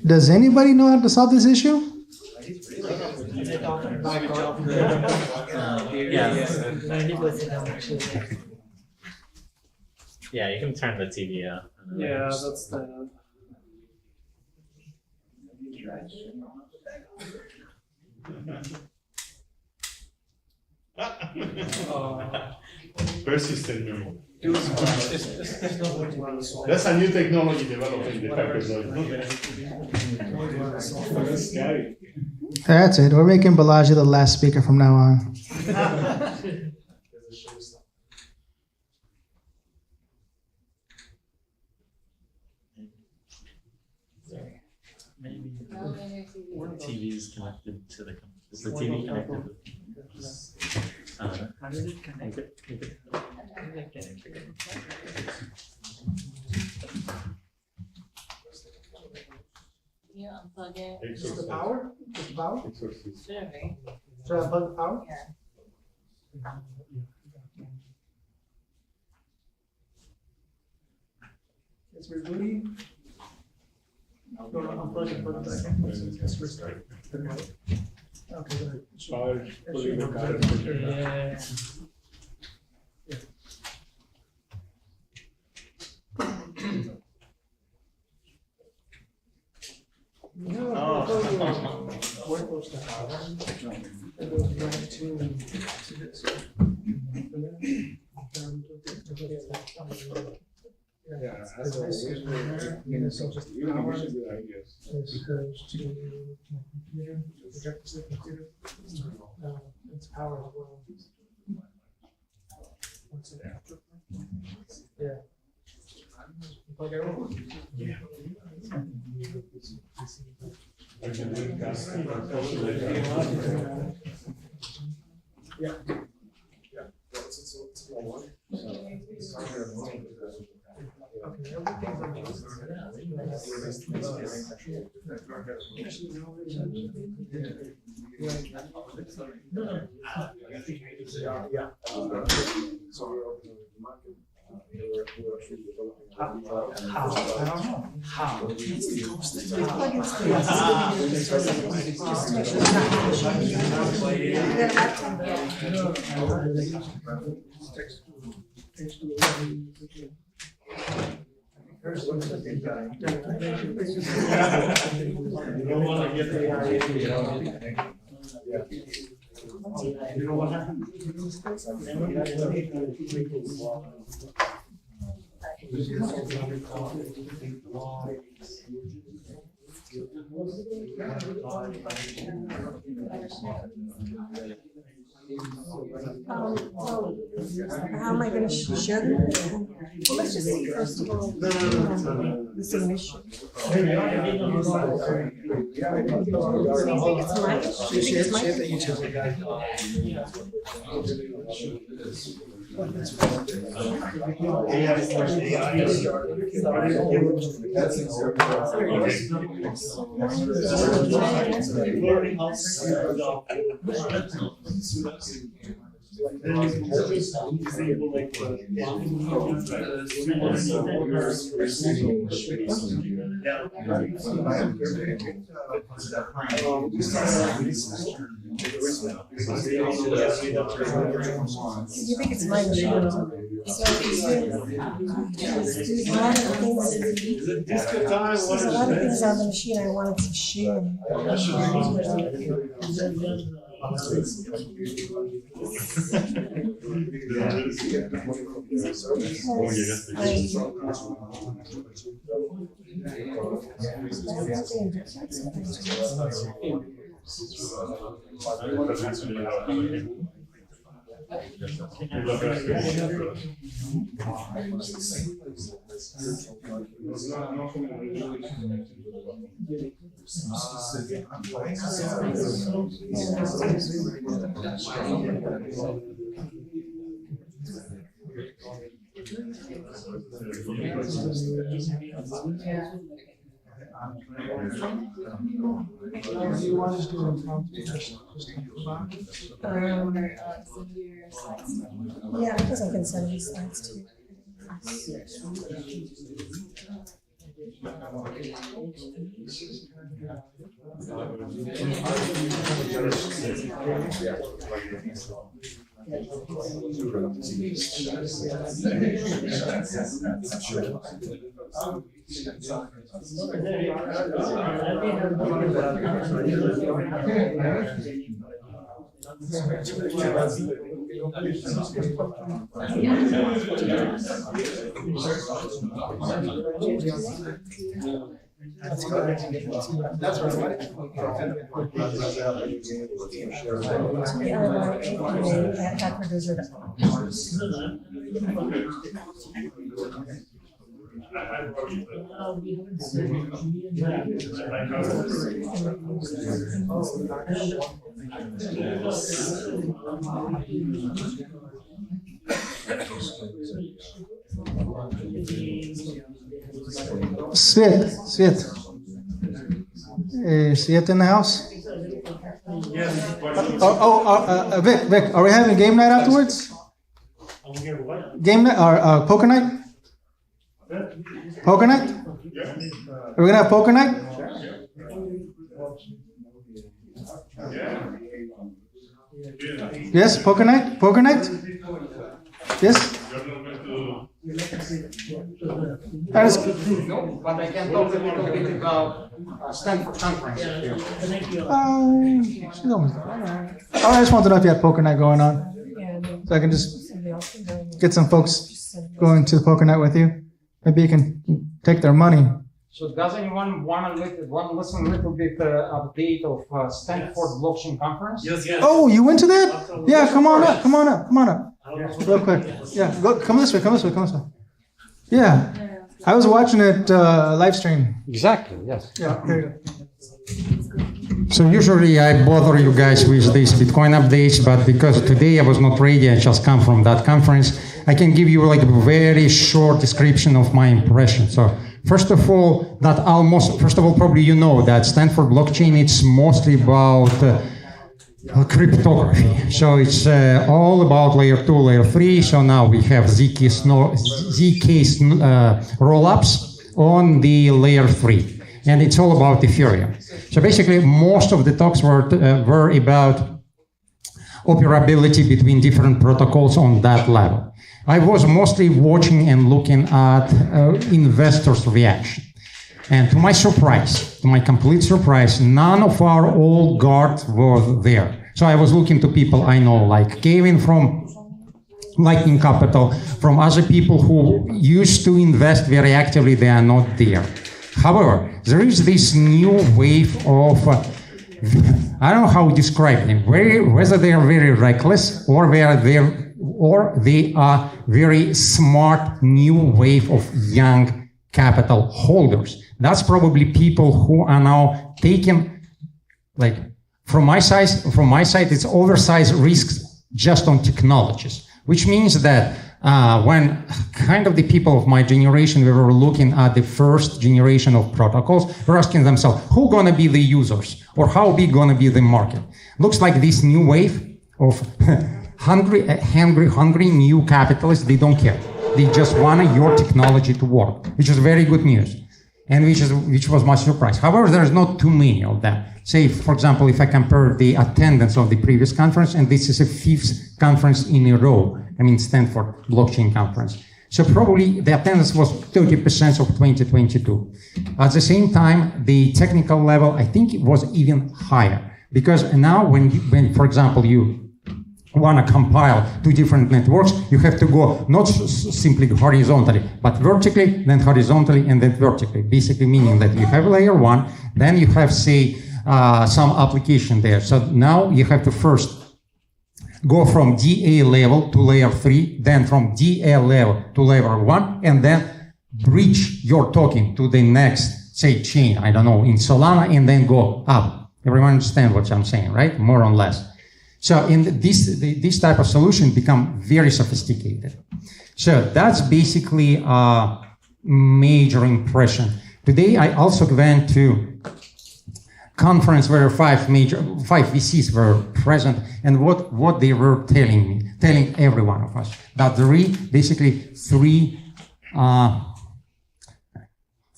Does anybody know how to solve this issue? Yeah, you can turn the TV off. Yeah, that's the. Persistent memory. That's a new technology developed in the Hacker Dojo. That's scary. That's it. We're making Balaji the last speaker from now on. TV is connected to the. Is the TV connected? How does it connect? Yeah, unplug it. Is the power? Is the power? Okay. Should I unplug the power? Yeah. It's rebooting. Go to unplug it for a second. Let's restart. Okay, good. Yeah. Where goes the power? It goes back to this. Yeah, so just the power. This goes to my computer, project to the computer. It's power as well. What's it after? Yeah. Plug it over? Yeah. Yeah. Okay, everything's on You know what happened? Well, how am I going to share them? Well, let's just see first of all the submission. So you think it's my issue? You think it's You think it's my issue? So there's a lot of things on the machine I wanted to share. Yeah, because I can send these slides to you. That's right. Hacker Dojo. Svet. Is Svet in the house? Vic, are we having game night afterwards? Game night or poker night? Poker night? Are we gonna have poker night? Yes, poker night? Poker night? Yes? No, but I can talk a little bit about Stanford conference. I just want to know if you had poker night going on, so I can just get some folks going to the poker night with you. Maybe you can take their money. So does anyone want to listen a little bit update of Stanford Blockchain Conference? Yes. Oh, you went to that? Yeah, come on up. Real quick. Yeah, come this way. Yeah, I was watching it live stream. Exactly, yes. Yeah, here you go. So usually I bother you guys with these Bitcoin updates, but because today I was not ready, I just come from that conference, I can give you like a very short description of my impression. So first of all, probably you know that Stanford blockchain, it's mostly about cryptography. So it's all about layer 2, layer 3. So now we have zk rollups on the layer 3. And it's all about Ethereum. So basically, most of the talks were about operability between different protocols on that level. I was mostly watching and looking at investors' reaction. And to my complete surprise, none of our old guard was there. So I was looking to people I know, like Kevin from Lightning Capital, from other people who used to invest very actively, they are not there. However, there is this new wave of I don't know how to describe them. Whether they are very reckless or they are very smart new wave of young capital holders. That's probably people who are now taking, like, from my side, it's oversized risks just on technologies, which means that when kind of the people of my generation, we were looking at the first generation of protocols, we're asking themselves, who gonna be the users or how big gonna be the market? Looks like this new wave of hungry new capitalists, they don't care. They just want your technology to work, which is very good news, and which was my surprise. However, there's not too many of them. Say, for example, if I compare the attendance of the previous conference, and this is a 5th conference in a row, Stanford blockchain conference. So probably the attendance was 30% of 2022. At the same time, the technical level, I think it was even higher. Because now when for example, you want to compile 2 different networks, you have to go not simply horizontally, but vertically, then horizontally, and then vertically. Basically meaning that you have layer 1, then you have, say, some application there. So now you have to first go from DA level to layer 3, then from DA level to layer 1, and then bridge your token to the next, say, chain, I don't know, in Solana, and then go up. Everyone understand what I'm saying, right? More or less. So in this type of solution become very sophisticated. So that's basically a major impression. Today I also went to conference where 5 VCs were present, and what they were telling every one of us, that there is basically three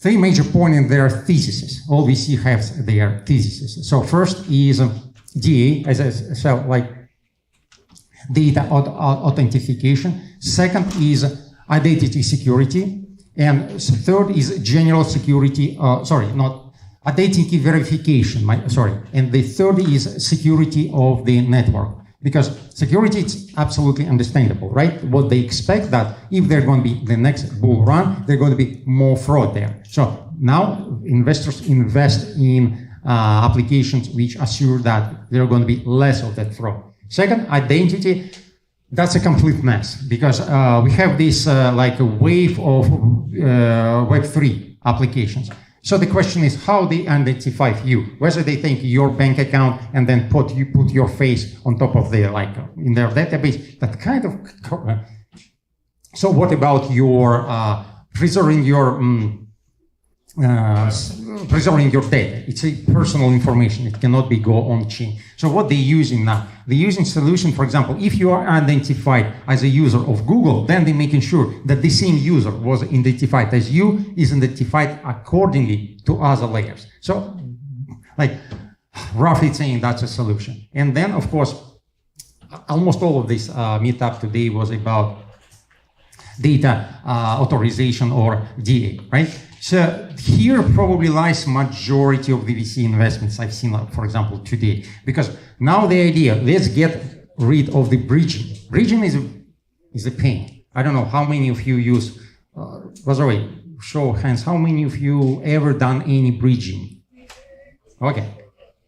major points in their theses. All VC have their theses. So first is DA, like data authentication. Second is identity security, and third is general security. Identity verification, and the third is security of the network. Because security is absolutely understandable, right? What they expect that if they're going to be the next bull run, they're going to be more fraud there. So now investors invest in applications which assure that there are going to be less of that fraud. Second, identity, that's a complete mess because we have this like a wave of Web3 applications. So the question is how they identify you, whether they take your bank account and then put your face on top of their, like in their database, that kind of. So what about your preserving your data? It's a personal information. It cannot be go on chain. So what they're using now? They're using solution, for example, if you are identified as a user of Google, then they're making sure that the same user was identified as you is identified accordingly to other layers. So, like, roughly saying that's a solution. And then, of course, almost all of this meetup today was about data authorization or DA, right? So here probably lies majority of the VC investments I've seen, for example, today. Because now the idea, let's get rid of the bridging. Bridging is a pain. I don't know how many of you use, by the way, show of hands, how many of you ever done any bridging? Okay.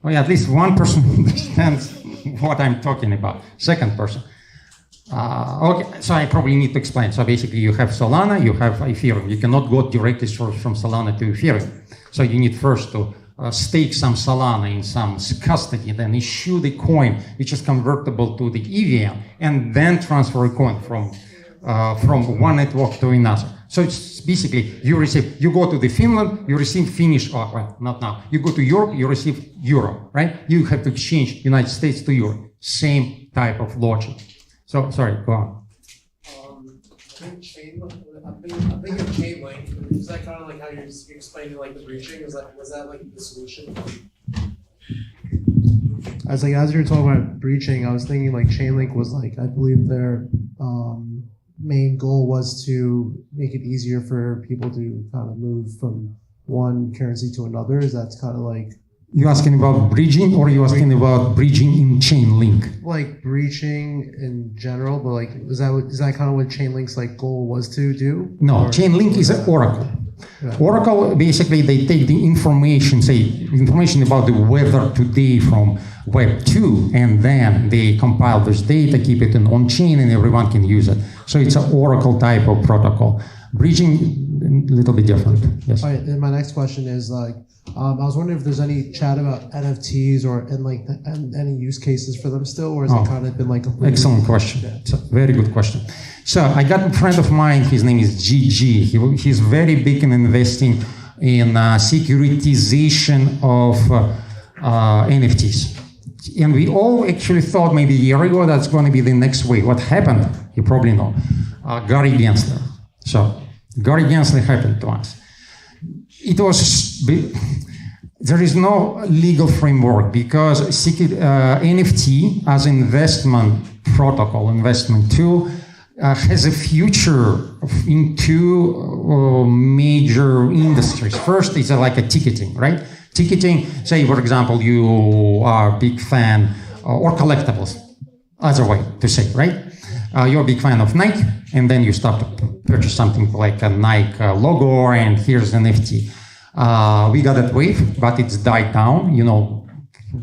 Well, yeah, at least one person understands what I'm talking about. Second person. Okay, so I probably need to explain. So basically you have Solana, you have Ethereum. You cannot go directly from Solana to Ethereum. So you need first to stake some Solana in some custody, then issue the coin, which is convertible to the EVM, and then transfer a coin from one network to another. So it's basically you go to the Finland, you receive Finnish, well, not now. You go to Europe, you receive Euro, right? You have to exchange United States to Euro. Same type of logic. So, sorry, go on. I'm thinking of Chainlink. Is that kind of like how you're explaining like the breaching? Was that like the solution? As you were talking about breaching, I was thinking like Chainlink was like, I believe their main goal was to make it easier for people to kind of move from one currency to another. Is that kind of like? You asking about bridging, or you asking about bridging in Chainlink? Like breaching in general, but like is that kind of what Chainlink's like goal was to do? No, Chainlink is an oracle. Oracle, basically, they take the information, say, information about the weather today from Web 2, and then they compile this data, keep it on-chain, and everyone can use it. So it's an Oracle type of protocol. Bridging, a little bit different. Yes. All right, and my next question is like, I was wondering if there's any chat about NFTs and any use cases for them still, or has it kind of been like completely... Excellent question. It's a very good question. So I got a friend of mine, his name is GG. He's very big in investing in securitization of NFTs. And we all actually thought maybe a year ago that's going to be the next way. What happened? You probably know. Gary Gensler. So Gary Gensler happened to us. It was, there is no legal framework because NFT as investment protocol, investment tool, has a future in two major industries. First is like a ticketing, right? Ticketing, say for example, you are a big fan, or collectibles, other way to say, right? You're a big fan of Nike, and then you start to purchase something like a Nike logo, and here's an NFT. We got that wave, but it's died down. You know,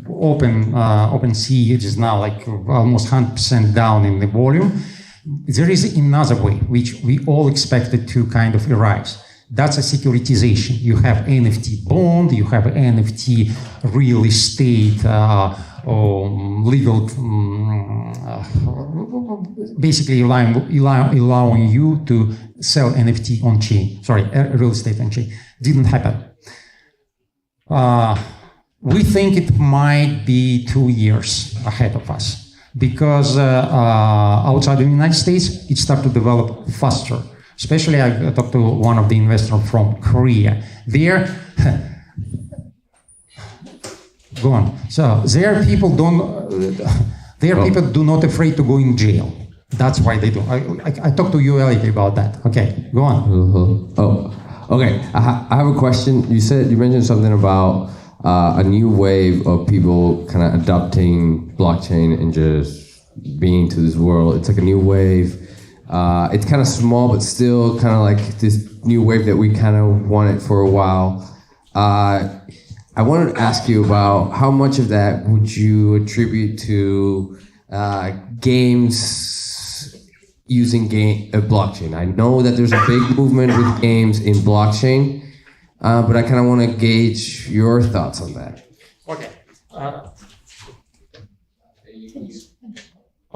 OpenSea is now like almost 100% down in the volume. There is another way, which we all expected to kind of arise. That's a securitization. You have NFT bond, you have NFT real estate, legal, basically allowing you to sell NFT on chain. Sorry, real estate on chain. Didn't happen. We think it might be 2 years ahead of us because outside of the United States, it started to develop faster. Especially, I talked to one of the investors from Korea. There, go on. So there, people people do not afraid to go in jail. That's why they do. I talked to you earlier about that. Okay, go on. Oh, okay. I have a question. You mentioned something about a new wave of people kind of adopting blockchain and just being to this world. It's like a new wave. It's kind of small, but still kind of like this new wave that we kind of wanted for a while. I wanted to ask you about how much of that would you attribute to games using blockchain? I know that there's a big movement with games in blockchain, but I kind of want to gauge your thoughts on that. Okay.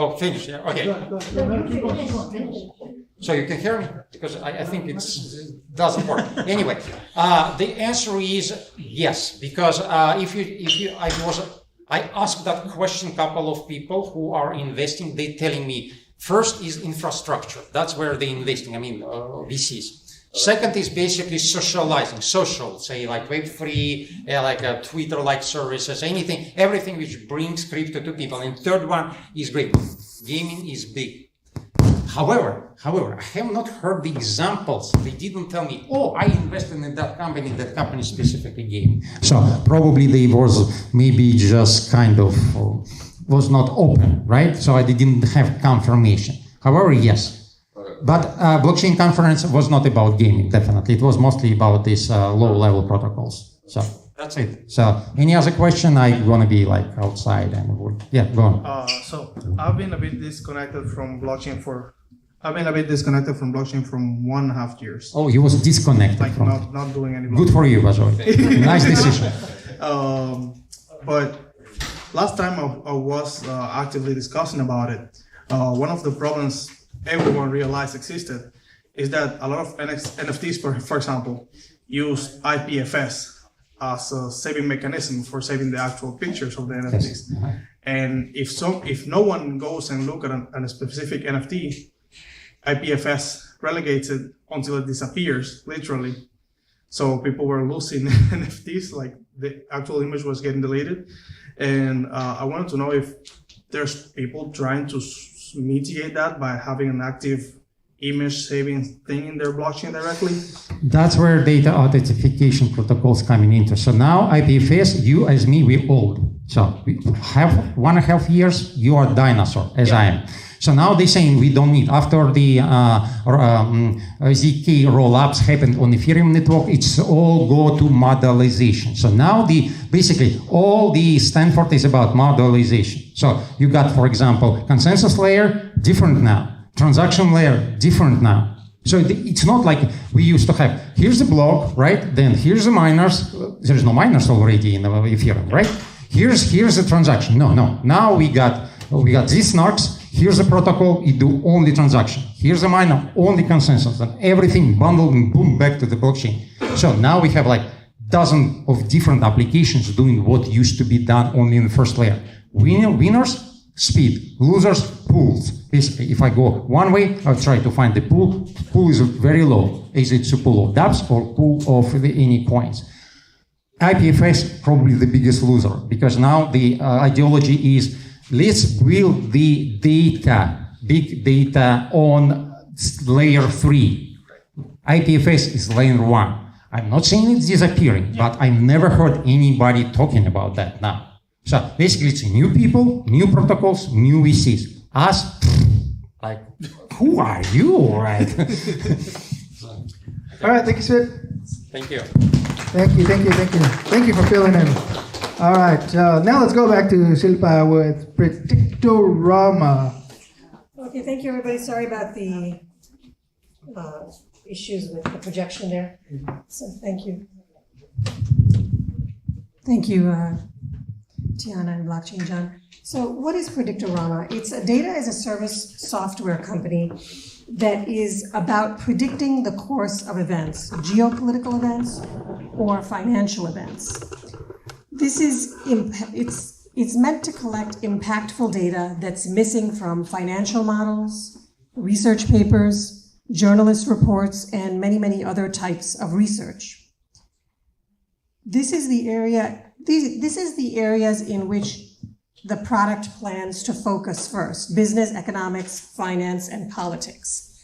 Oh, finish. Yeah. Okay. So you can hear me because I think it doesn't work. Anyway, the answer is yes, because I asked that question a couple of people who are investing. They telling me first is infrastructure. That's where they're investing. I mean VCs. Second is basically socializing, social, say like Web3, like Twitter-like services, everything which brings crypto to people. And third one is great. Gaming is big. However, I have not heard the examples. They didn't tell me, oh, I invested in that company specifically gaming. So probably they was maybe just kind of was not open, right? So I didn't have confirmation. However, yes. But blockchain conference was not about gaming, definitely. It was mostly about these low-level protocols. So that's it. So any other question? I'm going to be like outside and yeah, go on. So I've been a bit disconnected from blockchain for 1.5 years. Oh, you was disconnected like from not doing any blockchain. Good for you, Bazoy. Nice decision. But last time I was actively discussing about it. One of the problems everyone realized existed is that a lot of NFTs, for example, use IPFS as a saving mechanism for saving the actual pictures of the NFTs. Yes. And if no one goes and look at a specific NFT, IPFS relegates it until it disappears, literally. So people were losing NFTs, like the actual image was getting deleted. And I wanted to know if there's people trying to mitigate that by having an active image saving thing in their blockchain directly? That's where data authentication protocols coming into. So now IPFS, you as me, we're old. So we have 1.5 years, you are a dinosaur, as I am. So now they're saying we don't need, after the ZK rollups happened on Ethereum network, it's all go to modelization. So now basically all the Stanford is about modelization. So you got, for example, consensus layer, different now. Transaction layer, different now. So it's not like we used to have, here's the block, right? Then here's the miners. There's no miners already in Ethereum, right? Here's the transaction. No. Now we got these snarks. Here's the protocol. You do only transaction. Here's the miner, only consensus, and everything bundled and boom back to the blockchain. So now we have like dozens of different applications doing what used to be done only in the first layer. Winners, speed. Losers, pools. Basically, if I go one way, I'll try to find the pool. Pool is very low. Is it a pool of dApps or pool of any coins? IPFS, probably the biggest loser, because now the ideology is let's build the data, big data on layer 3. IPFS is layer 1. I'm not saying it's disappearing, but I've never heard anybody talking about that now. So basically it's new people, new protocols, new VCs. Us, like, who are you, right? All right, thank you, Sid. Thank you. Thank you for filling in. All right, now let's go back to Shilpa with Predictorama. Okay, thank you, everybody. Sorry about the issues with the projection there. So thank you. Thank you, Tiana and Blockchain John. So what is Predictorama? It's a data as a service software company that is about predicting the course of events, geopolitical events or financial events. This is, it's meant to collect impactful data that's missing from financial models, research papers, journalist reports, and many, many other types of research. This is the areas in which the product plans to focus first: business, economics, finance, and politics.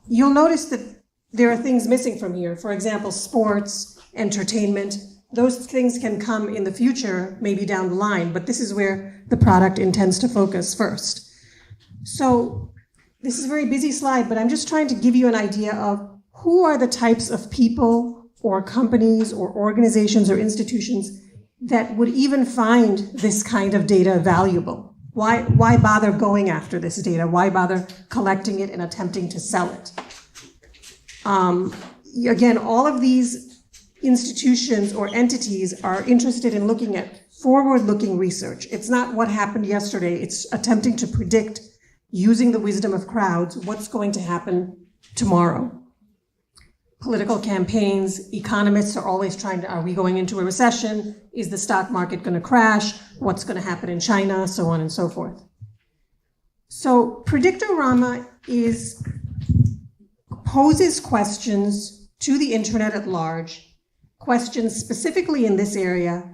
You'll notice that there are things missing from here. For example, sports, entertainment. Those things can come in the future, maybe down the line, but this is where the product intends to focus first. So this is a very busy slide, but I'm just trying to give you an idea of who are the types of people or companies or organizations or institutions that would even find this kind of data valuable. Why bother going after this data? Why bother collecting it and attempting to sell it? Again, all of these institutions or entities are interested in looking at forward-looking research. It's not what happened yesterday. It's attempting to predict, using the wisdom of crowds, what's going to happen tomorrow. Political campaigns, economists are always trying to, are we going into a recession? Is the stock market going to crash? What's going to happen in China? So on and so forth. So Predictorama poses questions to the internet at large, questions specifically in this area,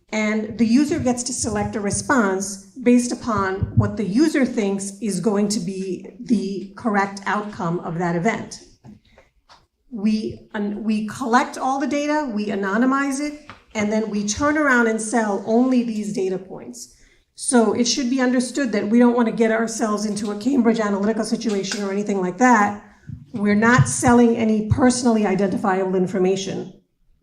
and the user gets to select a response based upon what the user thinks is going to be the correct outcome of that event. We collect all the data, we anonymize it, and then we turn around and sell only these data points. So it should be understood that we don't want to get ourselves into a Cambridge Analytica situation or anything like that. We're not selling any personally identifiable information.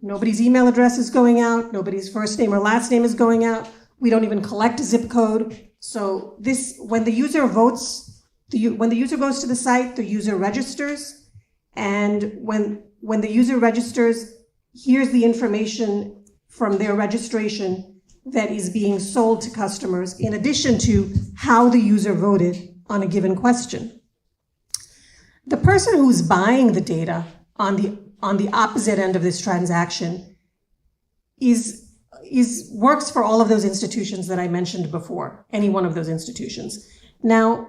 Nobody's email address is going out, nobody's first name or last name is going out. We don't even collect a zip code. So this, when the user votes, when the user goes to the site, the user registers. And when the user registers, here's the information from their registration that is being sold to customers, in addition to how the user voted on a given question. The person who's buying the data on the opposite end of this transaction works for all of those institutions that I mentioned before, any one of those institutions. Now,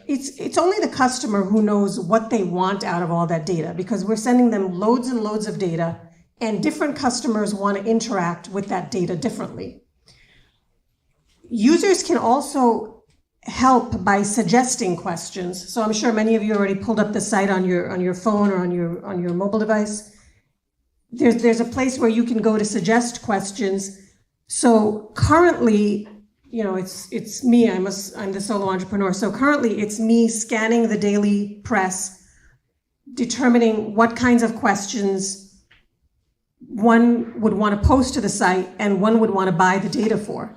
it's only the customer who knows what they want out of all that data, because we're sending them loads and loads of data, and different customers want to interact with that data differently. Users can also help by suggesting questions. So I'm sure many of you already pulled up the site on your phone or on your mobile device. There's a place where you can go to suggest questions. So currently, it's me. I'm the solo entrepreneur. So currently, it's me scanning the daily press, determining what kinds of questions one would want to post to the site and one would want to buy the data for.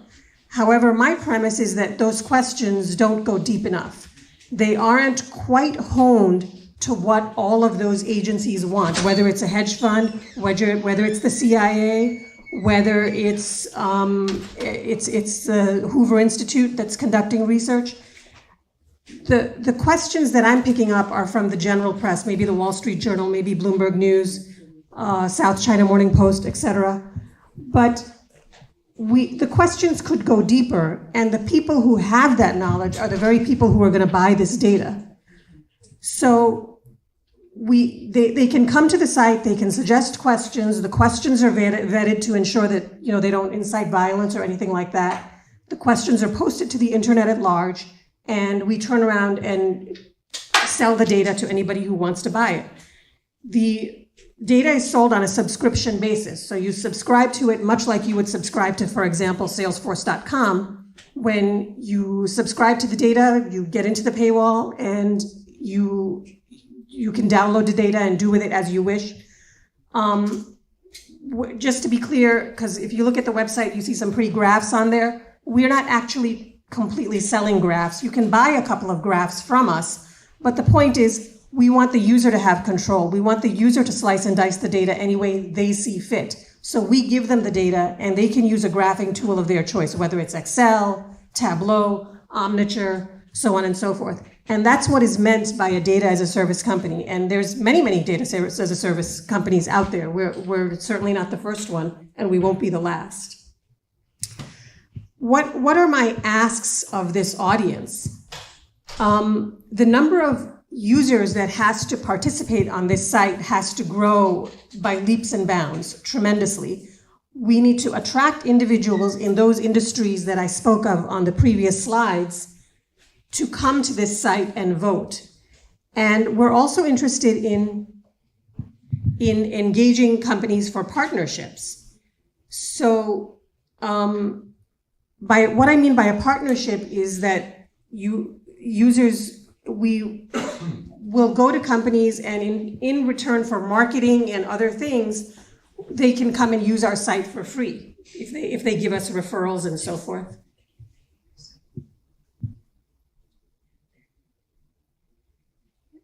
However, my premise is that those questions don't go deep enough. They aren't quite honed to what all of those agencies want, whether it's a hedge fund, whether it's the CIA, whether it's the Hoover Institute that's conducting research. The questions that I'm picking up are from the general press, maybe the Wall Street Journal, maybe Bloomberg News, South China Morning Post, etc. But the questions could go deeper, and the people who have that knowledge are the very people who are going to buy this data. So they can come to the site, they can suggest questions. The questions are vetted to ensure that they don't incite violence or anything like that. The questions are posted to the internet at large, and we turn around and sell the data to anybody who wants to buy it. The data is sold on a subscription basis. So you subscribe to it much like you would subscribe to, for example, Salesforce.com. When you subscribe to the data, you get into the paywall and you can download the data and do with it as you wish. Just to be clear, because if you look at the website, you see some pretty graphs on there. We're not actually completely selling graphs. You can buy a couple of graphs from us, but the point is, we want the user to have control. We want the user to slice and dice the data any way they see fit. So we give them the data, and they can use a graphing tool of their choice, whether it's Excel, Tableau, Omniture, so on and so forth. And that's what is meant by a data as a service company. And there's many, many data as a service companies out there. We're certainly not the first one, and we won't be the last. What are my asks of this audience? The number of users that has to participate on this site has to grow by leaps and bounds tremendously. We need to attract individuals in those industries that I spoke of on the previous slides to come to this site and vote. And we're also interested in engaging companies for partnerships. So by what I mean by a partnership is that we will go to companies, and in return for marketing and other things, they can come and use our site for free if they give us referrals and so forth.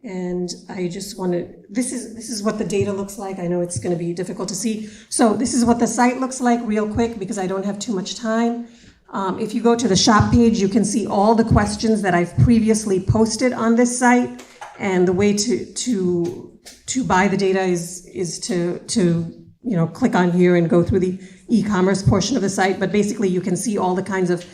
And I just want to, this is what the data looks like. I know it's going to be difficult to see. So this is what the site looks like real quick because I don't have too much time. If you go to the shop page, you can see all the questions that I've previously posted on this site. And the way to buy the data is to click on here and go through the e-commerce portion of the site. But basically, you can see all the kinds of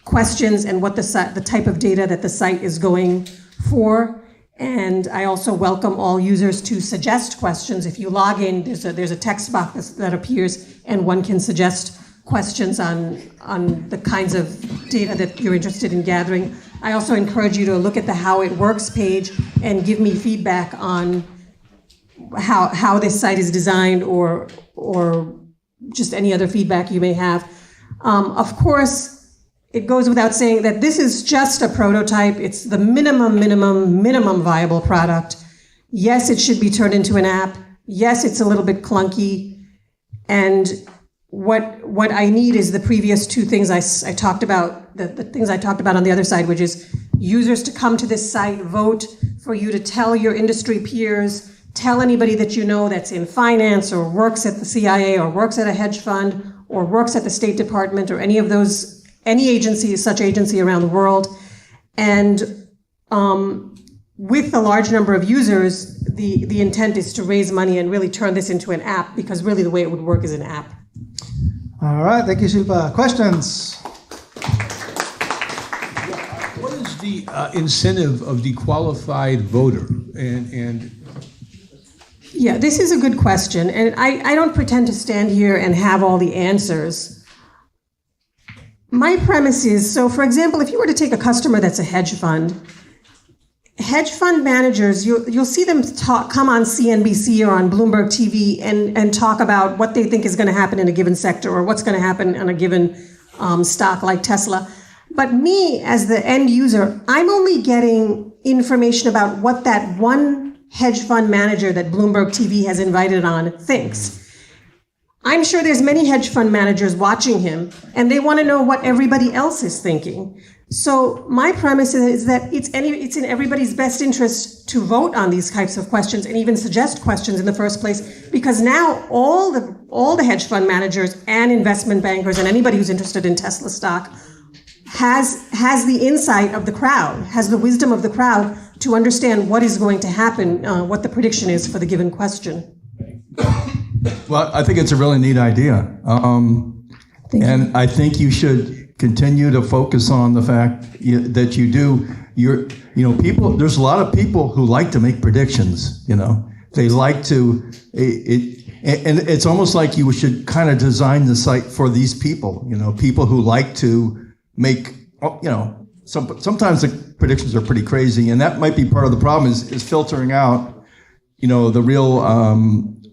questions and what the type of data that the site is going for. And I also welcome all users to suggest questions. If you log in, there's a text box that appears, and one can suggest questions on the kinds of data that you're interested in gathering. I also encourage you to look at the How It Works page and give me feedback on how this site is designed or just any other feedback you may have. Of course, it goes without saying that this is just a prototype. It's the minimum viable product. Yes, it should be turned into an app. Yes, it's a little bit clunky. And what I need is the previous two things I talked about, the things I talked about on the other side, which is users to come to this site, vote, for you to tell your industry peers, tell anybody that you know that's in finance or works at the CIA or works at a hedge fund or works at the State Department or any agency, such agency around the world. And with a large number of users, the intent is to raise money and really turn this into an app, because really the way it would work is an app. All right, thank you, Shilpa. Questions? What is the incentive of the qualified voter? And Yeah, this is a good question, and I don't pretend to stand here and have all the answers. My premise is, so for example, if you were to take a customer that's a hedge fund managers, you'll see them come on CNBC or on Bloomberg TV and talk about what they think is going to happen in a given sector or what's going to happen on a given stock like Tesla. But me, as the end user, I'm only getting information about what that one hedge fund manager that Bloomberg TV has invited on thinks. I'm sure there's many hedge fund managers watching him, and they want to know what everybody else is thinking. So my premise is that it's in everybody's best interest to vote on these types of questions and even suggest questions in the first place, because now all the hedge fund managers and investment bankers and anybody who's interested in Tesla stock has the insight of the crowd, has the wisdom of the crowd to understand what is going to happen, what the prediction is for the given question. Well, I think it's a really neat idea. And I think you should continue to focus on the fact that you do, people, there's a lot of people who like to make predictions, They like to, and it's almost like you should kind of design the site for these people, people who like to make, sometimes the predictions are pretty crazy, and that might be part of the problem is filtering out, the real,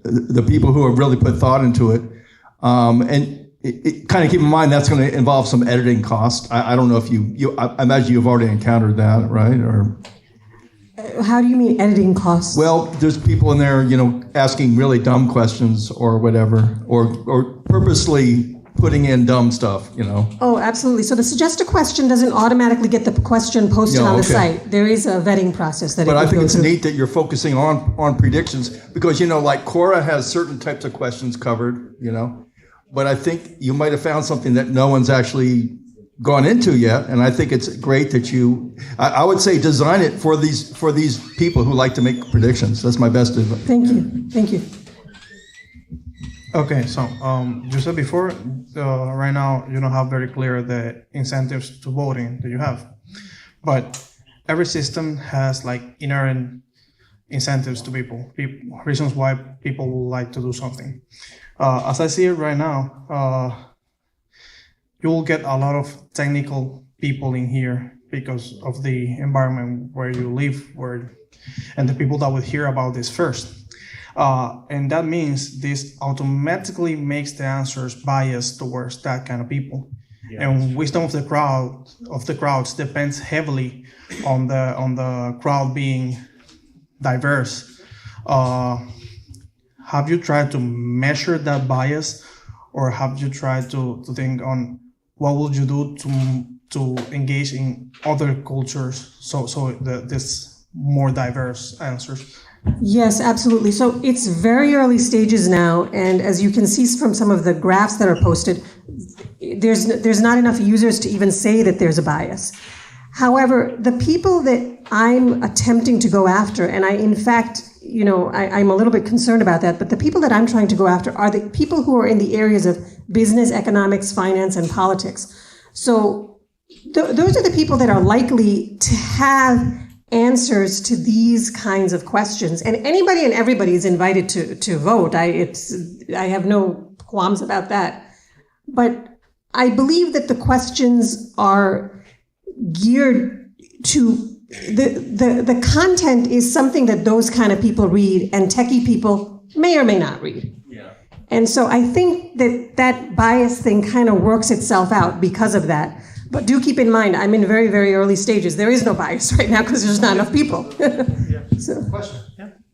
the people who have really put thought into it. And it kind of keep in mind that's going to involve some editing cost. I don't know if I imagine you've already encountered that, right? Or how do you mean editing costs? Well, there's people in there, asking really dumb questions or whatever, or purposely putting in dumb stuff, Oh, absolutely. So the suggest a question doesn't automatically get the question posted on the site. There is a vetting process that. But I think it's neat that you're focusing on predictions because like Quora has certain types of questions covered, But I think you might have found something that no one's actually gone into yet, and I think it's great that I would say design it for these people who like to make predictions. That's my best advice. Thank you. Okay, so you said before, right now you don't have very clear the incentives to voting that you have, but every system has like inherent incentives to people, reasons why people would like to do something. As I see it right now, you will get a lot of technical people in here because of the environment where you live, and the people that will hear about this first. And that means this automatically makes the answers biased towards that kind of people. Yes. And wisdom of the crowds depends heavily on the crowd being diverse. Have you tried to measure that bias, or have you tried to think on what would you do to engage in other cultures so this more diverse answers? Yes, absolutely. So it's very early stages now, and as you can see from some of the graphs that are posted, there's not enough users to even say that there's a bias. However, the people that I'm attempting to go after, and I'm a little bit concerned about that, but the people that I'm trying to go after are the people who are in the areas of business, economics, finance, and politics. So those are the people that are likely to have answers to these kinds of questions. And anybody and everybody is invited to vote. I have no qualms about that. But I believe that the questions are geared to the content is something that those kind of people read and techie people may or may not read. Yeah. And so I think that bias thing kind of works itself out because of that. But do keep in mind, I'm in very, very early stages. There is no bias right now because there's not enough people. So. Question.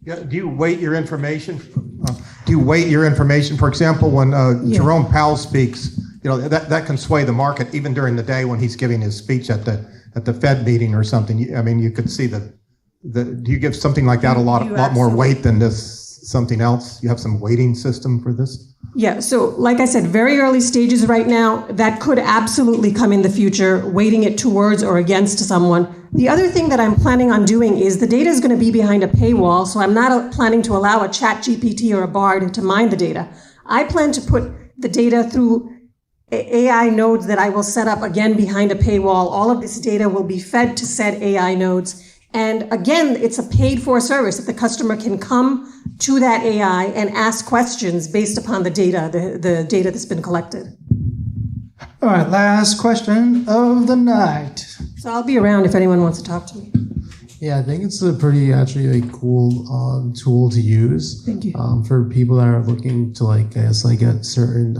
Yeah. Do you weight your information? For example, when Jerome Powell speaks, that can sway the market even during the day when he's giving his speech at the Fed meeting or something. I mean, you could see do you give something like that a lot more weight than something else? You have some weighting system for this? Yeah, so like I said, very early stages right now. That could absolutely come in the future, weighting it towards or against someone. The other thing that I'm planning on doing is the data is going to be behind a paywall, so I'm not planning to allow a ChatGPT or a Bard to mine the data. I plan to put the data through AI nodes that I will set up again behind a paywall. All of this data will be fed to said AI nodes. And again, it's a paid for service that the customer can come to that AI and ask questions based upon the data, the data that's been collected. All right, last question of the night. So I'll be around if anyone wants to talk to me. Yeah, I think it's a pretty cool tool to use. Thank you. For people that are looking to get certain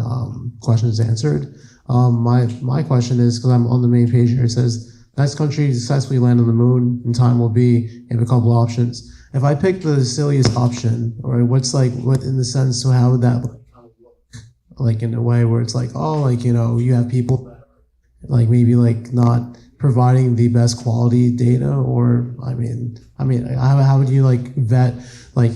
questions answered. My question is, because I'm on the main page here, it says, next country to successfully land on the moon in time will be, you have a couple options. If I pick the silliest option, or what in the sense, so how would that look? Like in a way where it's like, oh, like, you know, you have people like maybe like not providing the best quality data, or I mean, how would you like vet like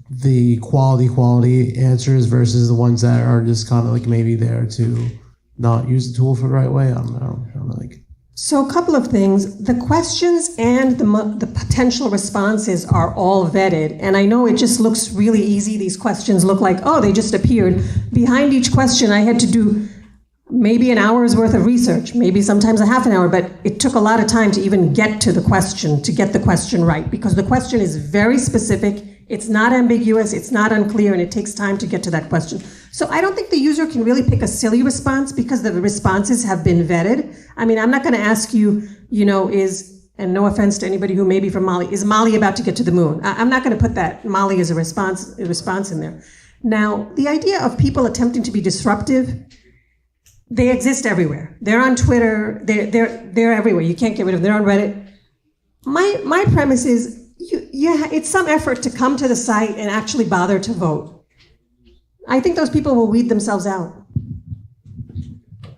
the quality answers versus the ones that are just kind of like maybe there to not use the tool for the right way? I don't know like. So a couple of things. The questions and the potential responses are all vetted. And I know it just looks really easy. These questions look like, oh, they just appeared. Behind each question, I had to do maybe an hour's worth of research, maybe sometimes a half an hour, but it took a lot of time to even get to the question, to get the question right, because the question is very specific. It's not ambiguous, it's not unclear, and it takes time to get to that question. So I don't think the user can really pick a silly response because the responses have been vetted. I mean, I'm not going to ask you, you know, and no offense to anybody who may be from Mali, is Mali about to get to the moon? I'm not going to put that Mali as a response in there. Now, the idea of people attempting to be disruptive, they exist everywhere. They're on Twitter, they're everywhere. You can't get rid of them. They're on Reddit. My premise is, it's some effort to come to the site and actually bother to vote. I think those people will weed themselves out.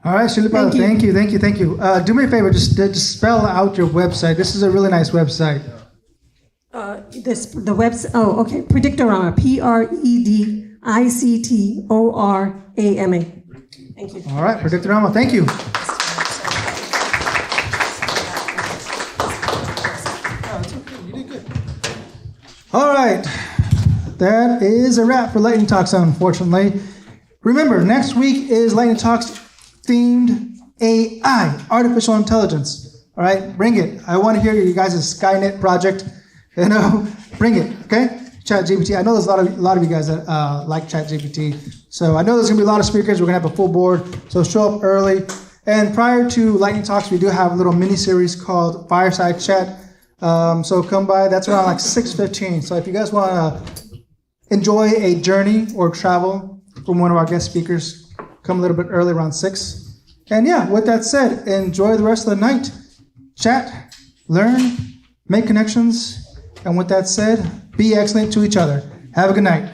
All right, Shilpa, thank you. Do me a favor, just spell out your website. This is a really nice website. The website, oh, okay, Predictorama, Predictorama. Thank you. All right, Predictorama, thank you. All right, that is a wrap for Lightning Talks, unfortunately. Remember, next week is Lightning Talks themed AI, artificial intelligence. All right, bring it. I want to hear you guys' Skynet project. You know, bring it, okay? ChatGPT. I know there's a lot of you guys that like ChatGPT. So I know there's going to be a lot of speakers. We're going to have a full board. So show up early. And prior to Lightning Talks, we do have a little mini-series called Fireside Chat. So come by. That's around like 6:15. So if you guys want to enjoy a journey or travel from one of our guest speakers, come a little bit early, around 6. And yeah, with that said, enjoy the rest of the night. Chat, learn, make connections. And with that said, be excellent to each other. Have a good night.